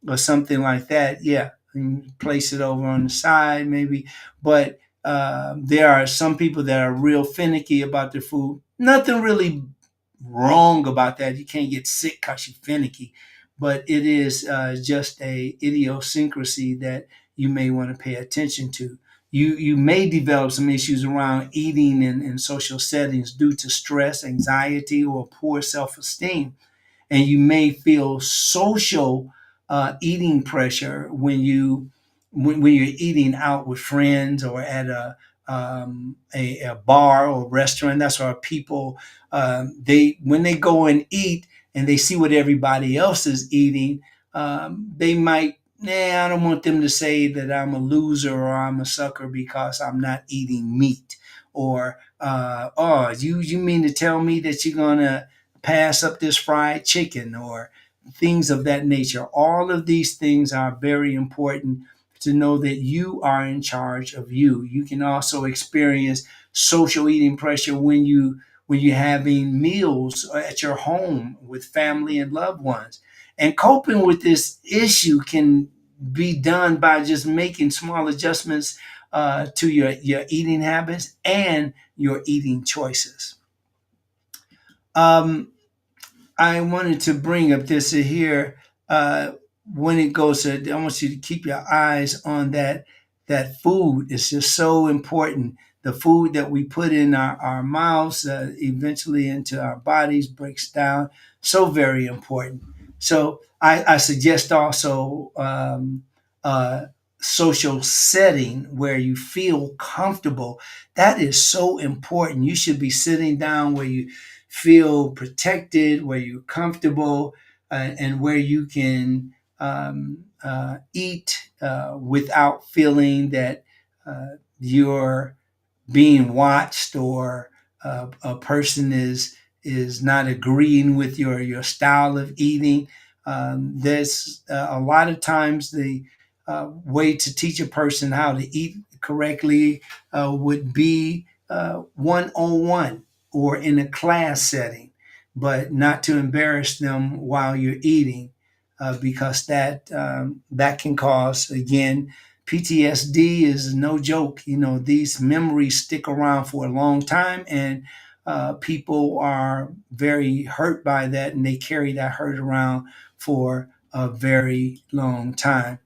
or something like that, yeah, and place it over on the side maybe. But there are some people that are real finicky about their food. Nothing really wrong about that. You can't get sick because you're finicky, but it is just a idiosyncrasy that you may want to pay attention to. You may develop some issues around eating in social settings due to stress, anxiety, or poor self-esteem, and you may feel social eating pressure when you're eating out with friends or at a bar or restaurant. That's why people they when they go and eat and they see what everybody else is eating, they might. Nah, I don't want them to say that I'm a loser or I'm a sucker because I'm not eating meat. Or, oh, you mean to tell me that you're gonna pass up this fried chicken, or things of that nature. All of these things are very important to know that you are in charge of you. You can also experience social eating pressure when you're having meals at your home with family and loved ones. And coping with this issue can be done by just making small adjustments to your eating habits and your eating choices. Um, I wanted to bring up this here. When it goes to, I want you to keep your eyes on that food. It's just so important. The food that we put in our mouths, eventually into our bodies, breaks down. So very important. So I suggest also social setting where you feel comfortable. That is so important. You should be sitting down where you feel protected, where you're comfortable, and where you can eat without feeling that you're being watched, or a person is not agreeing with your style of eating. There's a lot of times the way to teach a person how to eat correctly would be 101 or in a class setting, but not to embarrass them while you're eating, because that can cause, again, PTSD is no joke. These memories stick around for a long time, and people are very hurt by that, and they carry that hurt around for a very long time.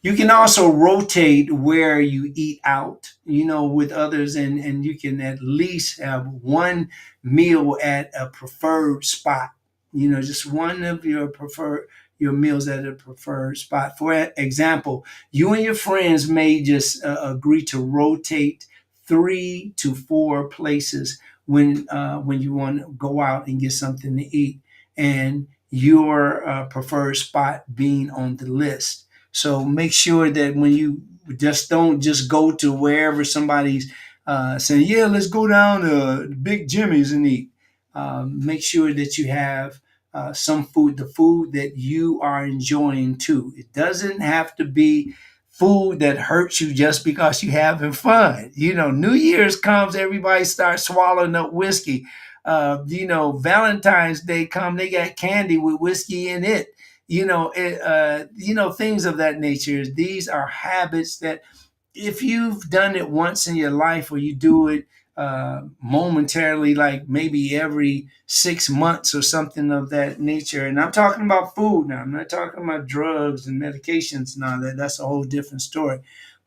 You can also rotate where you eat out, with others, and you can at least have one meal at a preferred spot. Just one of your meals at a preferred spot. For example, you and your friends may just agree to rotate 3 to 4 places when you want to go out and get something to eat, and your preferred spot being on the list. So make sure that when you just don't just go to wherever somebody's saying, yeah, let's go down to Big Jimmy's and eat. Make sure that you have some food, the food that you are enjoying too. It doesn't have to be food that hurts you just because you're having fun. New Year's comes, everybody starts swallowing up whiskey. Valentine's Day come, they got candy with whiskey in it. Things of that nature. These are habits that if you've done it once in your life, or you do it momentarily, like maybe every 6 months or something of that nature. And I'm talking about food now. I'm not talking about drugs and medications and all that. That's a whole different story.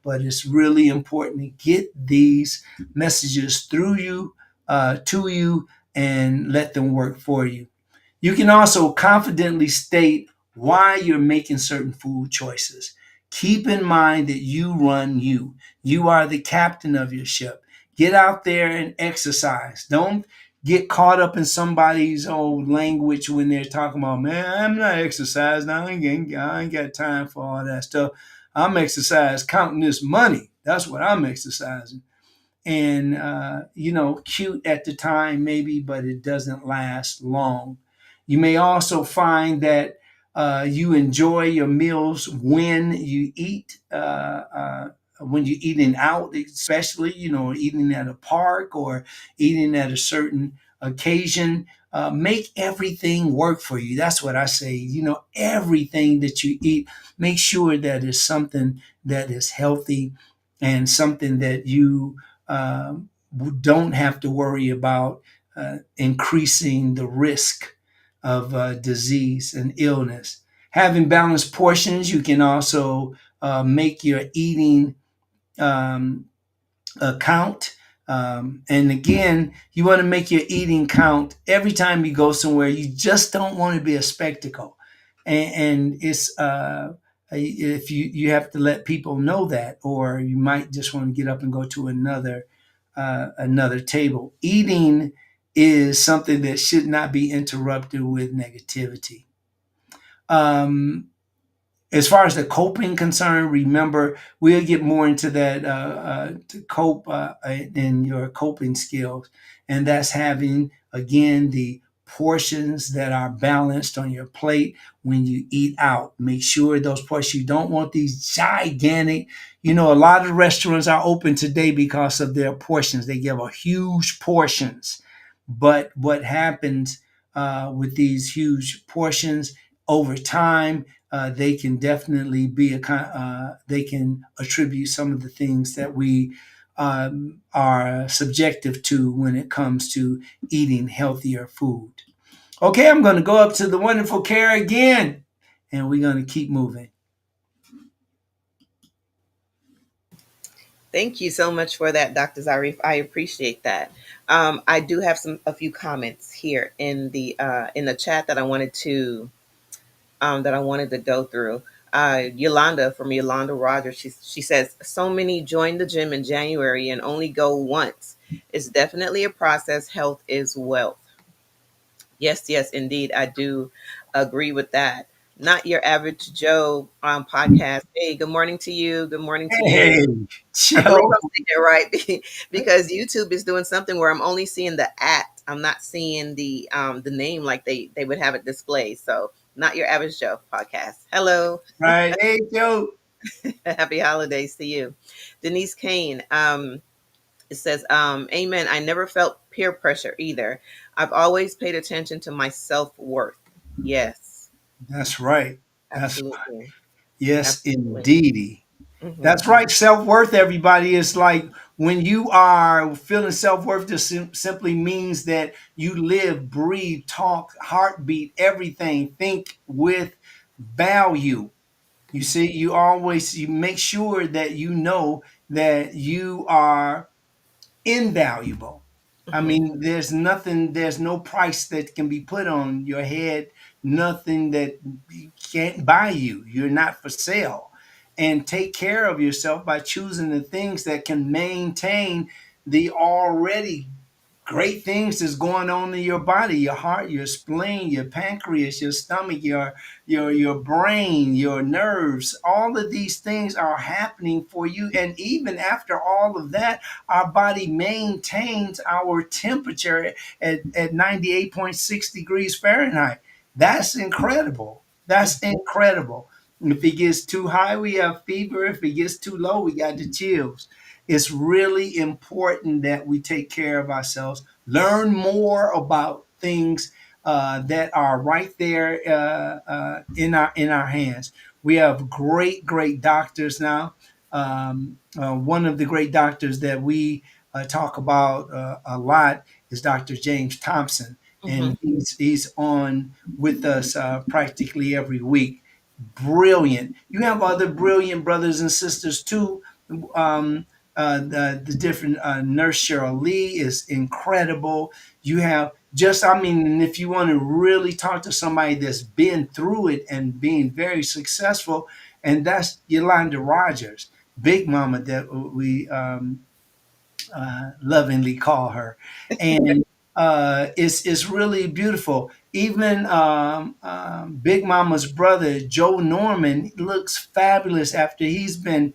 But it's really important to get these messages through you, to you, and let them work for you. You can also confidently state why you're making certain food choices. Keep in mind that you run you. You are the captain of your ship. Get out there and exercise. Don't get caught up in somebody's old language when they're talking about, man, I'm not exercising. I ain't got time for all that stuff. I'm exercise counting this money. That's what I'm exercising. And cute at the time maybe, but it doesn't last long. You may also find that you enjoy your meals when you eating out, especially eating at a park or eating at a certain occasion. Make everything work for you. That's what I say. Everything that you eat, make sure that it's something that is healthy and something that you um, don't have to worry about increasing the risk of disease and illness. Having balanced portions, you can also make your eating um, count. And again, you want to make your eating count every time you go somewhere. You just don't want to be a spectacle. And it's if you have to let people know that, or you might just want to get up and go to another table. Eating is something that should not be interrupted with negativity. Um, as far as the coping concern, remember we'll get more into that to cope in your coping skills, and that's having again the portions that are balanced on your plate when you eat out. Make sure those portions, you don't want these gigantic. A lot of restaurants are open today because of their portions. They give a huge portions, but what happens with these huge portions over time, they can definitely they can attribute some of the things that we are subjective to when it comes to eating healthier food. Okay, I'm going to go up to the wonderful Kara again, and we're going to keep moving. Thank you so much for that, Dr. Zarif. I appreciate that. I do have a few comments here in the chat that I wanted to go through. Yolanda from Yolanda Rogers, she says, so many join the gym in January and only go once. It's definitely a process. Health is wealth. Yes, yes, indeed. I do agree with that. Not your average Joe podcast. Hey, good morning to you. Good morning to you. Hey, I believe Joe. I'm saying it right because YouTube is doing something where I'm only seeing the at. I'm not seeing the name like they would have it displayed. So not your average Joe podcast. Hello. Right. Hey, Joe. Happy holidays to you. Denise Kane. It says, Amen. I never felt peer pressure either. I've always paid attention to my self-worth. Yes, That's right. That's absolutely. yes, Absolutely. indeedy. Hmm. That's right. Self worth, everybody, is like when you are feeling self worth, just simply means that you live, breathe, talk, heartbeat, everything, think with value. You see, you make sure that you know that you are invaluable. I Hmm. mean, there's no price that can be put on your head, nothing that can't buy you. You're not for sale. And take care of yourself by choosing the things that can maintain the already great things that's going on in your body, your heart, your spleen, your pancreas, your stomach, your brain, your nerves. All of these things are happening for you, and even after all of that, our body maintains our temperature at 98.6 degrees Fahrenheit. That's incredible. That's incredible. If it gets too high, we have fever. If it gets too low, we got the chills. It's really important that we take care of ourselves, learn more about things that are right there in our hands. We have great doctors now. One of the great doctors that we talk about a lot is Dr. James Thompson, Hmm. and he's on with us practically every week. Brilliant. You have other brilliant brothers and sisters too. Um, the different Nurse Cheryl Lee is incredible. You have just, I mean, and if you want to really talk to somebody that's been through it and being very successful, and that's Yolanda Rogers, Big Mama, that we lovingly call her, and it's really beautiful. Even Big Mama's brother Joe Norman looks fabulous after he's been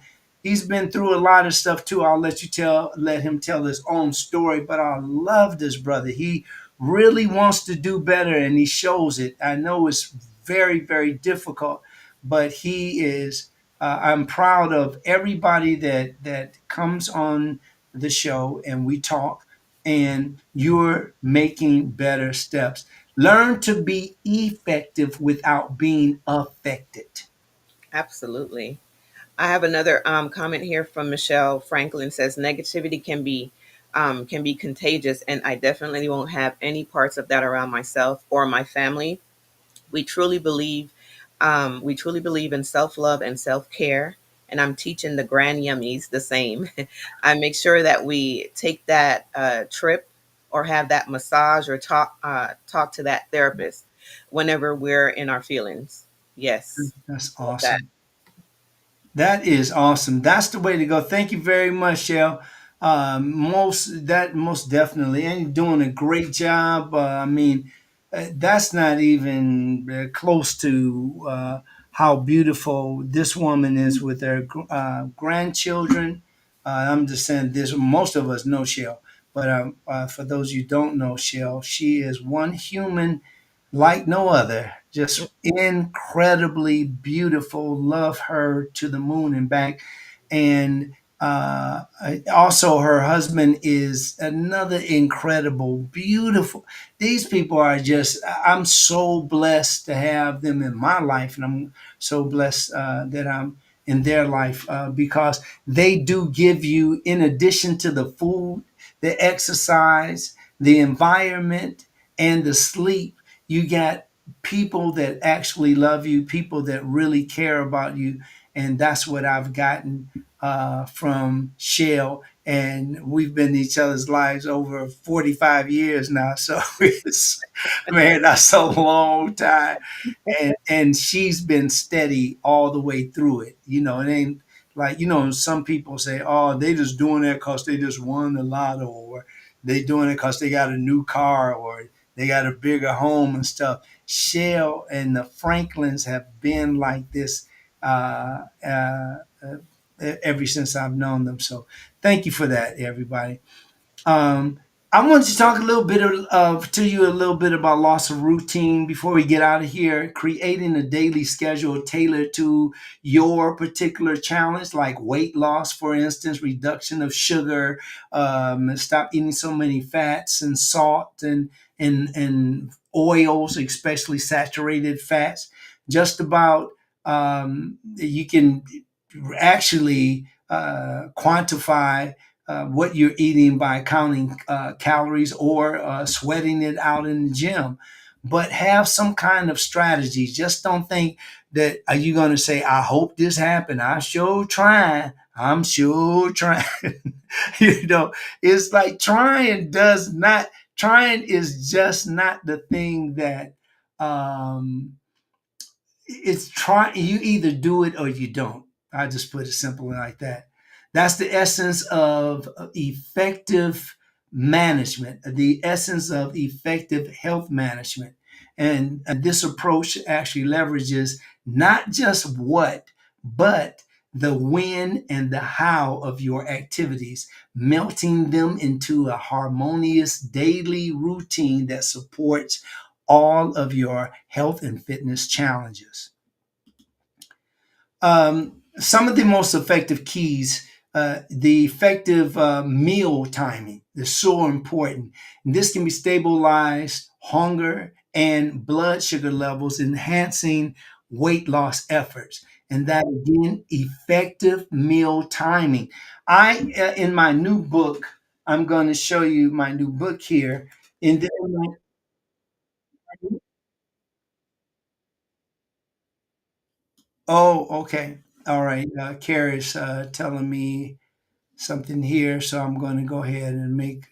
through a lot of stuff too. I'll let him tell his own story, but I love this brother. He really wants to do better, and he shows it. I know it's very difficult, but he is. I'm proud of everybody that comes on the show and we talk, and you're making better steps. Learn to be effective without being affected. Absolutely. I have another comment here from Michelle Franklin. Says negativity can be contagious, and I definitely won't have any parts of that around myself or my family. We truly believe we truly believe in self-love and self-care, and I'm teaching the grand yummies the same. I make sure that we take that trip or have that massage or talk to that therapist whenever we're in our feelings. Yes, That's love that. awesome. That is awesome. That's the way to go. Thank you very much, Shell. Most definitely, and you're doing a great job. I mean, that's not even close to how beautiful this woman is with her grandchildren. I'm just saying this. Most of us know Shell, but for those you don't know Shell, she is one human like no other. Just incredibly beautiful. Love her to the moon and back. And also, her husband is another incredible, beautiful. These people are just, I'm so blessed to have them in my life. And I'm so blessed that I'm in their life because they do give you, in addition to the food, the exercise, the environment, and the sleep, you got people that actually love you, people that really care about you. And that's what I've gotten from Shell. And we've been in each other's lives over 45 years now. So it's, man, that's a long time. And she's been steady all the way through it. You know, it ain't like, you know, some people say, oh, they just doing that because they just won the lotto, or they doing it because they got a new car, or they got a bigger home and stuff. Shell and the Franklins have been like this uh, uh, uh, ever since I've known them. So thank you for that, everybody. Um, I wanted to talk a little bit to you a little bit about loss of routine before we get out of here. Creating a daily schedule tailored to your particular challenge, like weight loss, for instance, reduction of sugar, stop eating so many fats and salt and oils, especially saturated fats. Just about you can actually quantify what you're eating by counting calories or sweating it out in the gym. But have some kind of strategy. Just don't think that are you going to say, I hope this happened. I sure trying. I'm sure trying. You know, it's like trying is just not the thing that um, it's trying. You either do it or you don't. I just put it simply like that. That's the essence of effective management, the essence of effective health management. And this approach actually leverages not just what, but the when and the how of your activities, melting them into a harmonious daily routine that supports all of your health and fitness challenges. Some of the most effective keys The effective meal timing is so important. And this can be stabilized hunger and blood sugar levels, enhancing weight loss efforts. And that again, effective meal timing. In my new book, I'm going to show you my new book here. In the, oh, okay. All right. Kara's telling me something here, so I'm going to go ahead and make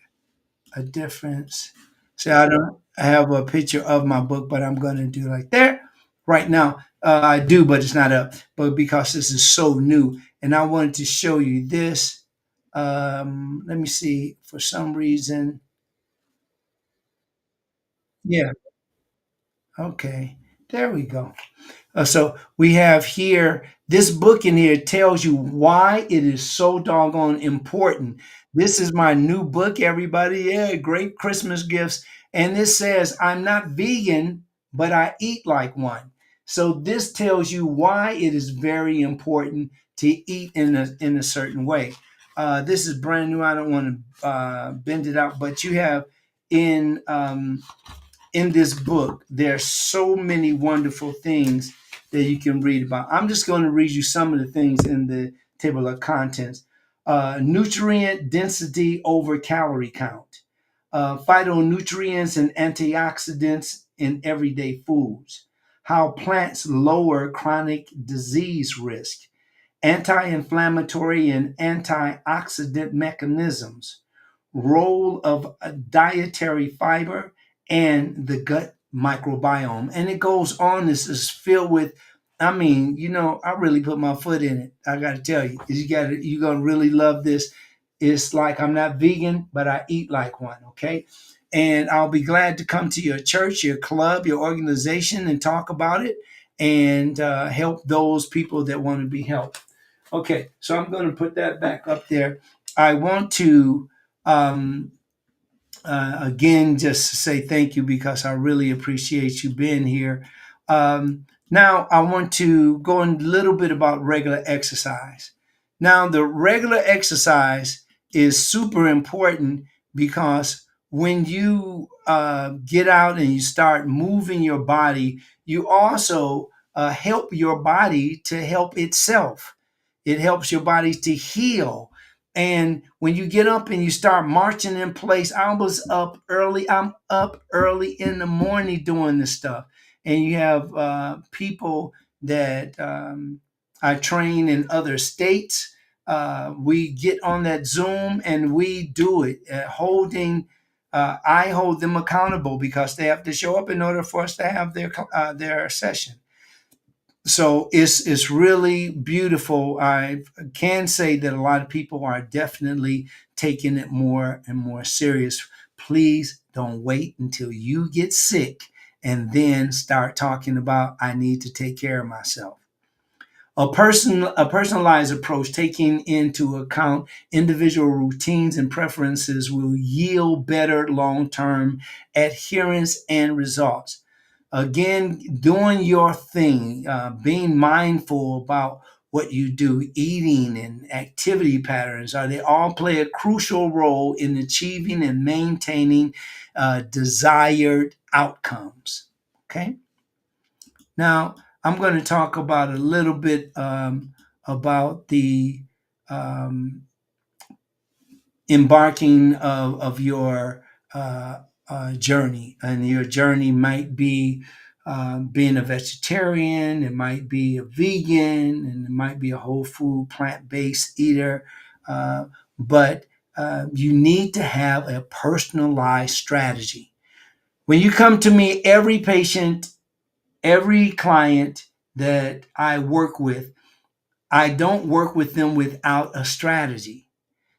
a difference. See, I have a picture of my book, but I'm going to do like there right now. I do, but it's not up. But because this is so new, and I wanted to show you this. Let me see. For some reason, yeah. Okay, there we go. So we have here this book in here tells you why it is so doggone important. This is my new book, everybody. Yeah, great Christmas gifts. And this says, I'm not vegan, but I eat like one. So this tells you why it is very important to eat in a certain way. This is brand new. I don't want to bend it out, but you have in in this book, there are so many wonderful things that you can read about. I'm just going to read you some of the things in the table of contents. Nutrient density over calorie count, phytonutrients and antioxidants in everyday foods, how plants lower chronic disease risk, anti-inflammatory and antioxidant mechanisms, role of a dietary fiber and the gut microbiome. And it goes on. This is filled with, I mean, I really put my foot in it. I got to tell you, you're going to really love this. It's like I'm not vegan, but I eat like one. Okay. And I'll be glad to come to your church, your club, your organization and talk about it and help those people that want to be helped. Okay. So I'm going to put that back up there. I want to um, again, just to say thank you because I really appreciate you being here. Now, I want to go in a little bit about regular exercise. Now, the regular exercise is super important because when you get out and you start moving your body, you also help your body to help itself. It helps your body to heal. And when you get up and you start marching in place, I was up early. I'm up early in the morning doing this stuff. And you have people that I train in other states. We get on that Zoom and we do it, I hold them accountable because they have to show up in order for us to have their session. So it's really beautiful. I can say that a lot of people are definitely taking it more and more serious. Please don't wait until you get sick and then start talking about I need to take care of myself. A personalized approach taking into account individual routines and preferences will yield better long-term adherence and results. Again, doing your thing, being mindful about what you do, eating and activity patterns, they all play a crucial role in achieving and maintaining desired outcomes. Okay. Now, I'm going to talk about a little bit about the um, embarking of your journey. And your journey might be being a vegetarian, it might be a vegan, and it might be a whole food, plant based eater. But you need to have a personalized strategy. When you come to me, every patient, every client that I work with, I don't work with them without a strategy.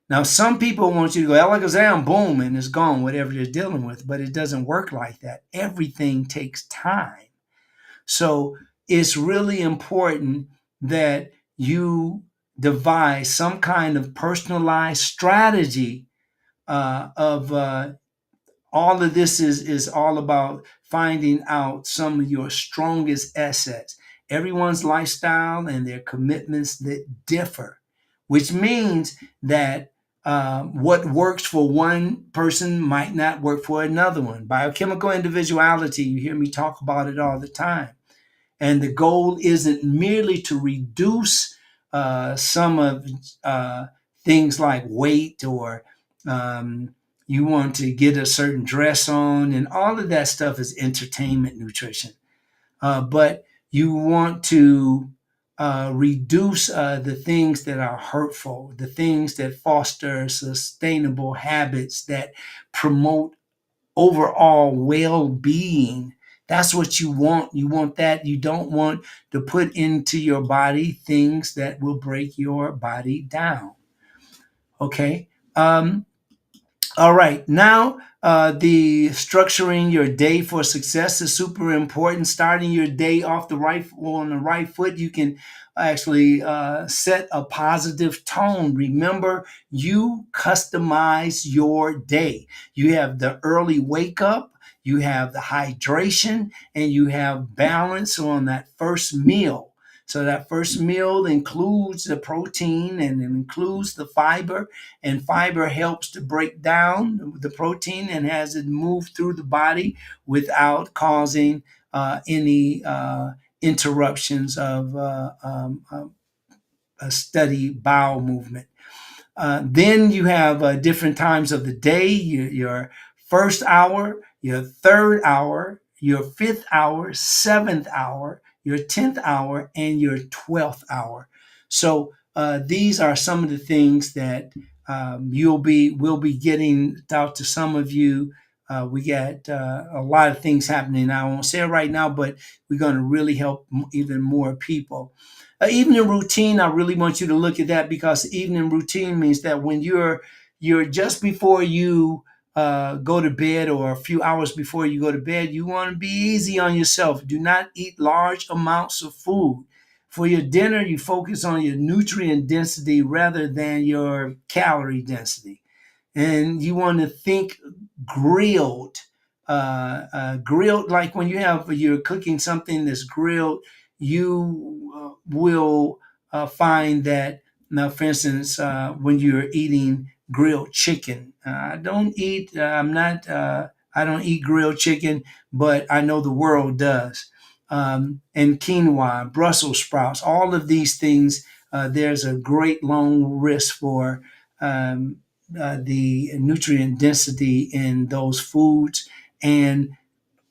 Now, some people want you to go alakazam, boom, and it's gone, whatever they're dealing with, but it doesn't work like that. Everything takes time. So it's really important that you devise some kind of personalized strategy of all of this is all about finding out some of your strongest assets. Everyone's lifestyle and their commitments that differ. which means that what works for one person might not work for another one. Biochemical individuality, you hear me talk about it all the time. And the goal isn't merely to reduce some of things like weight, or you want to get a certain dress on, and all of that stuff is entertainment nutrition. But you want to reduce the things that are hurtful, the things that foster sustainable habits that promote overall well-being. That's what you want. You want that. You don't want to put into your body things that will break your body down. Okay. All right. Now, the structuring your day for success is super important. Starting your day off on the right foot, you can actually set a positive tone. Remember, you customize your day. You have the early wake up, you have the hydration, and you have balance on that first meal. So that first meal includes the protein and it includes the fiber, and fiber helps to break down the protein and has it move through the body without causing any interruptions of a steady bowel movement. Then you have different times of the day, your first hour, your third hour, your fifth hour, seventh hour, your 10th hour, and your 12th hour. So these are some of the things that we'll be getting out to some of you. We got a lot of things happening. I won't say it right now, but we're going to really help even more people. Evening routine, I really want you to look at that, because evening routine means that when you're just before you go to bed, or a few hours before you go to bed, you want to be easy on yourself. Do not eat large amounts of food. For your dinner, you focus on your nutrient density rather than your calorie density, and you want to think grilled. Grilled, like when you're cooking something that's grilled, you will find that, now, for instance, when you're eating grilled chicken, I don't eat grilled chicken, but I know the world does. And quinoa, Brussels sprouts, all of these things, there's a great long risk for um, the nutrient density in those foods, and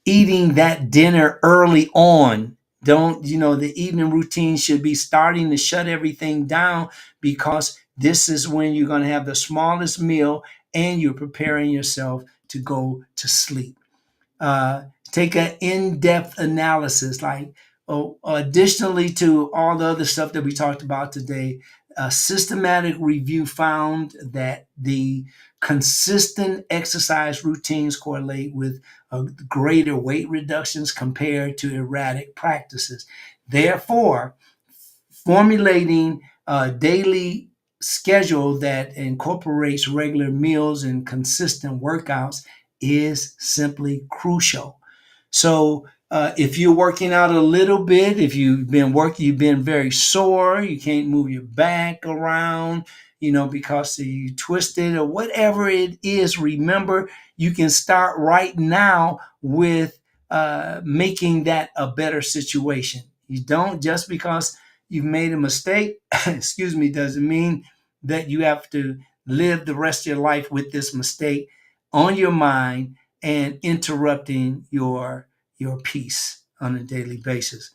eating that dinner early on. Don't, the evening routine should be starting to shut everything down, because this is when you're going to have the smallest meal and you're preparing yourself to go to sleep. Take an in-depth analysis, like, additionally to all the other stuff that we talked about today. A systematic review found that the consistent exercise routines correlate with greater weight reductions compared to erratic practices. Therefore, formulating a daily schedule that incorporates regular meals and consistent workouts is simply crucial. So, if you're working out a little bit, if you've been very sore, you can't move your back around, because you twisted or whatever it is, remember, you can start right now with making that a better situation. You don't, just because you've made a mistake, excuse me, doesn't mean that you have to live the rest of your life with this mistake on your mind and interrupting your peace on a daily basis.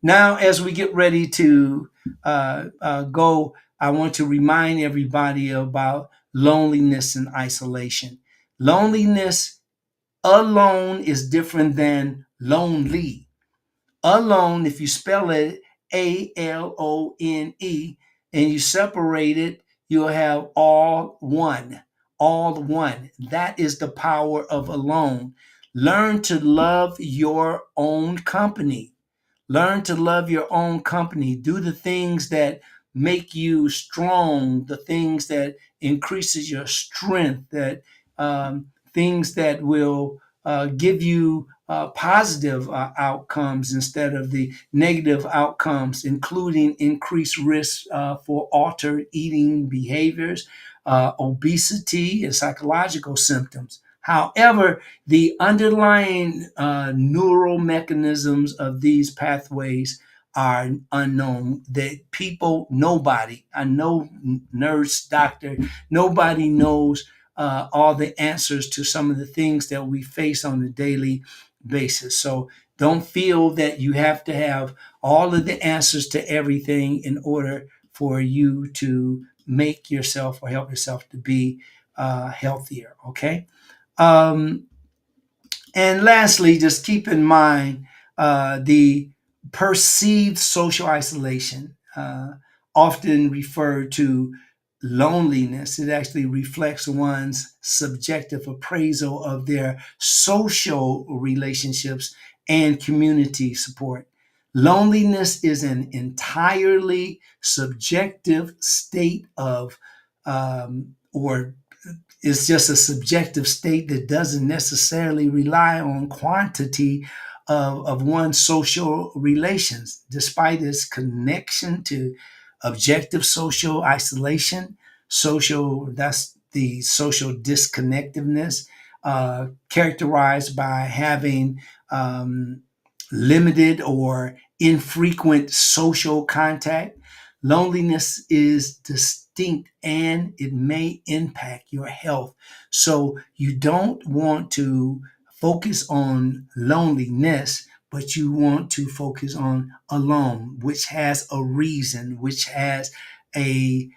Now, as we get ready to go, I want to remind everybody about loneliness and isolation. Loneliness alone is different than lonely. Alone, if you spell it Alone, and you separate it, you'll have all one. All one. That is the power of alone. Learn to love your own company. Learn to love your own company. Do the things that make you strong, the things that increases your strength, that things that will give you positive outcomes instead of the negative outcomes, including increased risk for altered eating behaviors, obesity, and psychological symptoms. However, the underlying neural mechanisms of these pathways are unknown. That people, nobody, I know, nurse, doctor, nobody knows all the answers to some of the things that we face on a daily basis. So don't feel that you have to have all of the answers to everything in order for you to make yourself or help yourself to be healthier. Okay. Um, and lastly, just keep in mind the perceived social isolation, often referred to loneliness. It actually reflects one's subjective appraisal of their social relationships and community support. Loneliness is an entirely subjective state of, or it's just a subjective state that doesn't necessarily rely on quantity of one's social relations, despite its connection to objective social isolation, that's the social disconnectedness, characterized by having limited or infrequent social contact. Loneliness is distinct and it may impact your health. So you don't want to focus on loneliness, but you want to focus on alone, which has a reason, which has a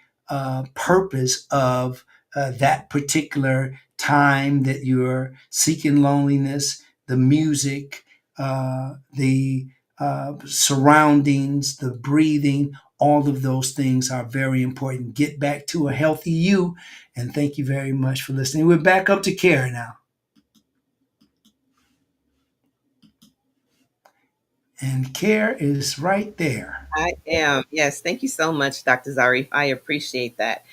purpose of that particular time that you're seeking loneliness, the music, the surroundings, the breathing, all of those things are very important. Get back to a healthy you. And thank you very much for listening. We're back up to Kara now. And Care is right there. I am. Yes. Thank you so much, Dr. Zarif. I appreciate that.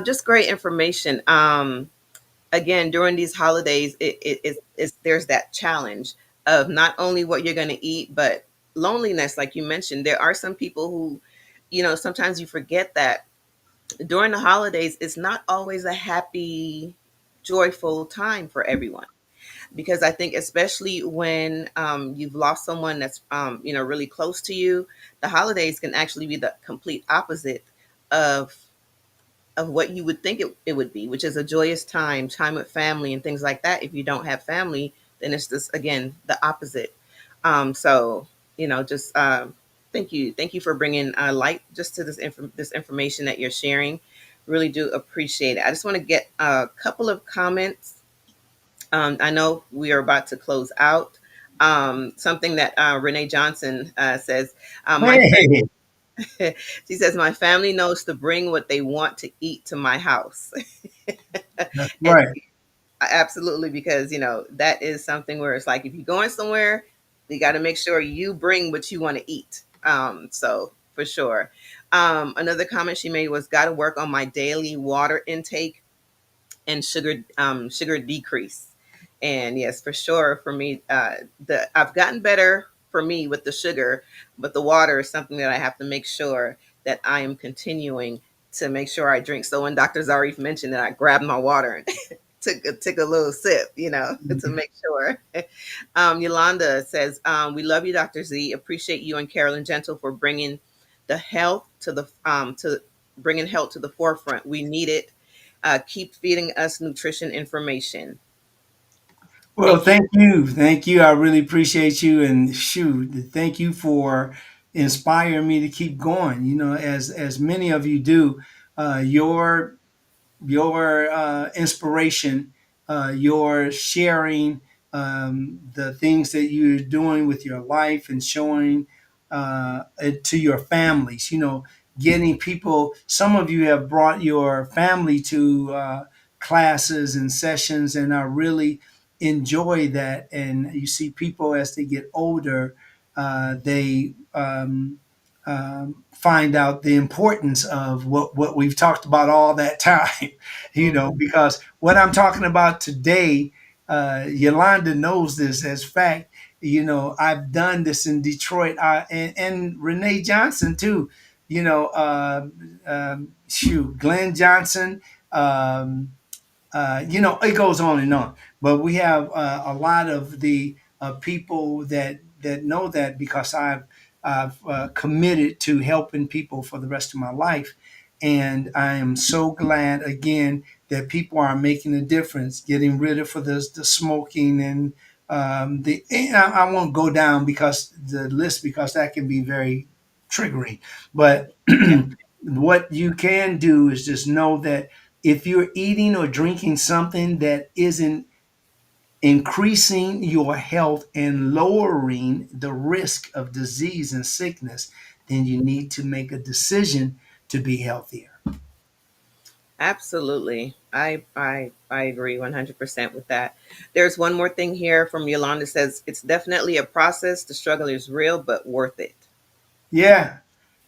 Just great information. Again, during these holidays, it's there's that challenge of not only what you're going to eat, but loneliness. Like you mentioned, there are some people who, sometimes you forget that during the holidays, it's not always a happy, joyful time for everyone. Because I think, especially when you've lost someone that's really close to you, the holidays can actually be the complete opposite of what you would think it would be, which is a joyous time with family and things like that. If you don't have family, then it's just, again, the opposite. So, just thank you for bringing light just to this information that you're sharing. Really do appreciate it. I just want to get a couple of comments. I know we are about to close out. Something that Renee Johnson says, my Hey, she says, my family knows to bring what they want to eat to my house. that's And right. absolutely, because that is something where it's like, if you're going somewhere, you got to make sure you bring what you want to eat. So for sure. Another comment she made was, got to work on my daily water intake and sugar decrease. And yes, for sure, for me, the I've gotten better for me with the sugar, but the water is something that I have to make sure that I am continuing to make sure I drink. So when Dr. Zarif mentioned that, I grabbed my water and took a little sip, to make sure. Yolanda says, "We love you, Dr. Z. Appreciate you and Carolyn Gentle for bringing the health to bringing health to the forefront. We need it. Keep feeding us nutrition information." Well, Thank you. thank you. Thank you. I really appreciate you. And shoot, thank you for inspiring me to keep going. As many of you do, your inspiration, your sharing the things that you're doing with your life and showing it to your families. Getting people. Some of you have brought your family to classes and sessions, and I really enjoy that. And you see people as they get older, they find out the importance of what we've talked about all that time, Mhm. because what I'm talking about today Yolanda knows this as fact. You know, I've done this in Detroit, and Renee Johnson too. You know, shoot, Glenn Johnson. Um, you know, it goes on and on. But we have a lot of the people that know that because I've committed to helping people for the rest of my life, and I am so glad again that people are making a difference, getting rid of for the smoking and and I won't go down because the list because that can be very triggering, but Yeah. what you can do is just know that if you're eating or drinking something that isn't increasing your health and lowering the risk of disease and sickness, then you need to make a decision to be healthier. Absolutely. I agree 100% with that. There's one more thing here from Yolanda says it's definitely a process. The struggle is real, but worth it. Yeah,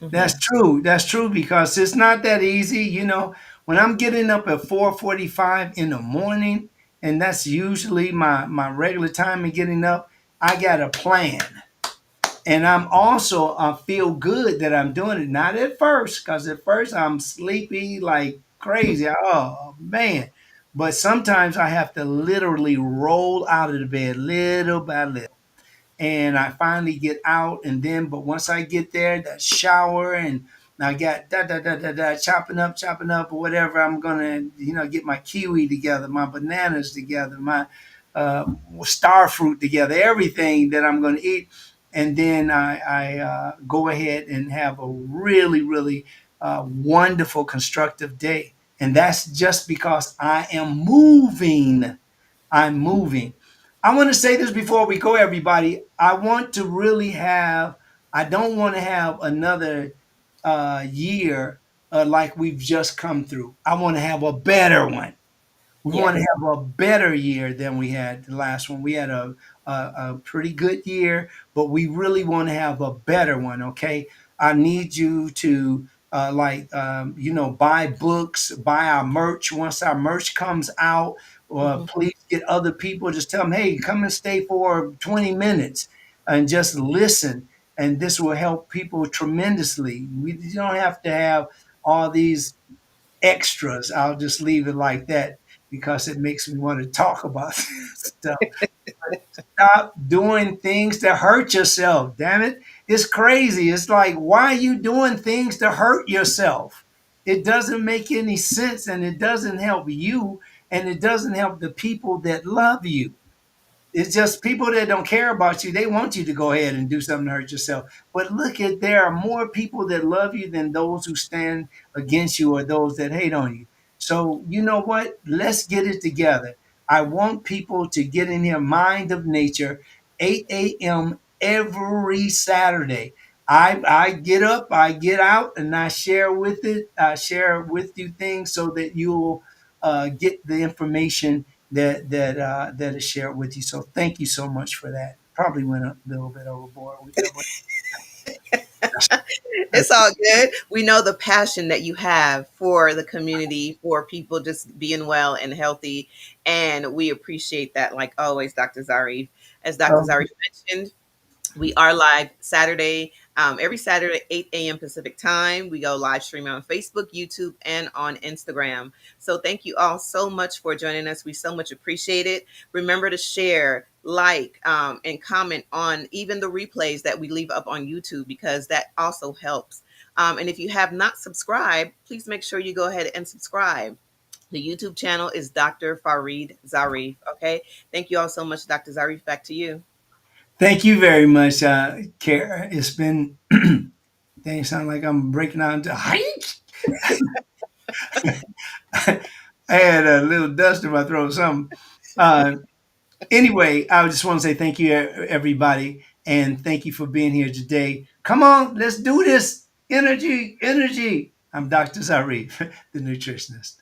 that's Hmm. true. That's true because it's not that easy. You know, when I'm getting up at 4:45 in the morning, and that's usually my regular time of getting up, I got a plan. And I'm also I feel good that I'm doing it. Not at first, because at first I'm sleepy like crazy. Oh man! But sometimes I have to literally roll out of the bed little by little, and I finally get out. And then, but once I get there, that shower and I got chopping up or whatever. I'm gonna, get my kiwi together, my bananas together, my uh, star fruit together, everything that I'm gonna eat, and then I go ahead and have a really, really wonderful, constructive day. And that's just because I am moving. I'm moving. I want to say this before we go, everybody. I want to really have, I don't want to have another year like we've just come through. I want to have a better one. We want to Yes. have a better year than we had the last one. We had a pretty good year, but we really want to have a better one. Okay, I need you to buy books, buy our merch. Once our merch comes out, Hmm. please get other people. Just tell them, hey, come and stay for 20 minutes and just listen. And this will help people tremendously. You don't have to have all these extras. I'll just leave it like that because it makes me want to talk about stuff. Stop doing things to hurt yourself. Damn it. It's crazy. It's like, why are you doing things to hurt yourself? It doesn't make any sense and it doesn't help you and it doesn't help the people that love you. It's just people that don't care about you. They want you to go ahead and do something to hurt yourself. But look at there are more people that love you than those who stand against you or those that hate on you. So you know what? Let's get it together. I want people to get in here, Mind of Nature, 8 a.m. every Saturday. I get up, I get out, and I share with it. I share with you things so that you'll get the information that is shared with you. So thank you so much for that. Probably went a little bit overboard with that, but It's all good. We know the passion that you have for the community, for people just being well and healthy. And we appreciate that, like always, Dr. Zarif. As Dr. um, Zarif mentioned, we are live Saturday, every Saturday, 8 a.m. Pacific time. We go live streaming on Facebook, YouTube, and on Instagram. So thank you all so much for joining us. We so much appreciate it. Remember to share, like, and comment on even the replays that we leave up on YouTube because that also helps. And if you have not subscribed, please make sure you go ahead and subscribe. The YouTube channel is Dr. Farid Zarif. Okay. Thank you all so much, Dr. Zarif. Back to you. thank you very much, Kara. It's been. They sound like I'm breaking out into hike. I had a little dust in my throat. Or something. Uh, anyway, I just want to say thank you, everybody, and thank you for being here today. Come on, let's do this. Energy, energy. I'm Dr. Zarif, the nutritionist.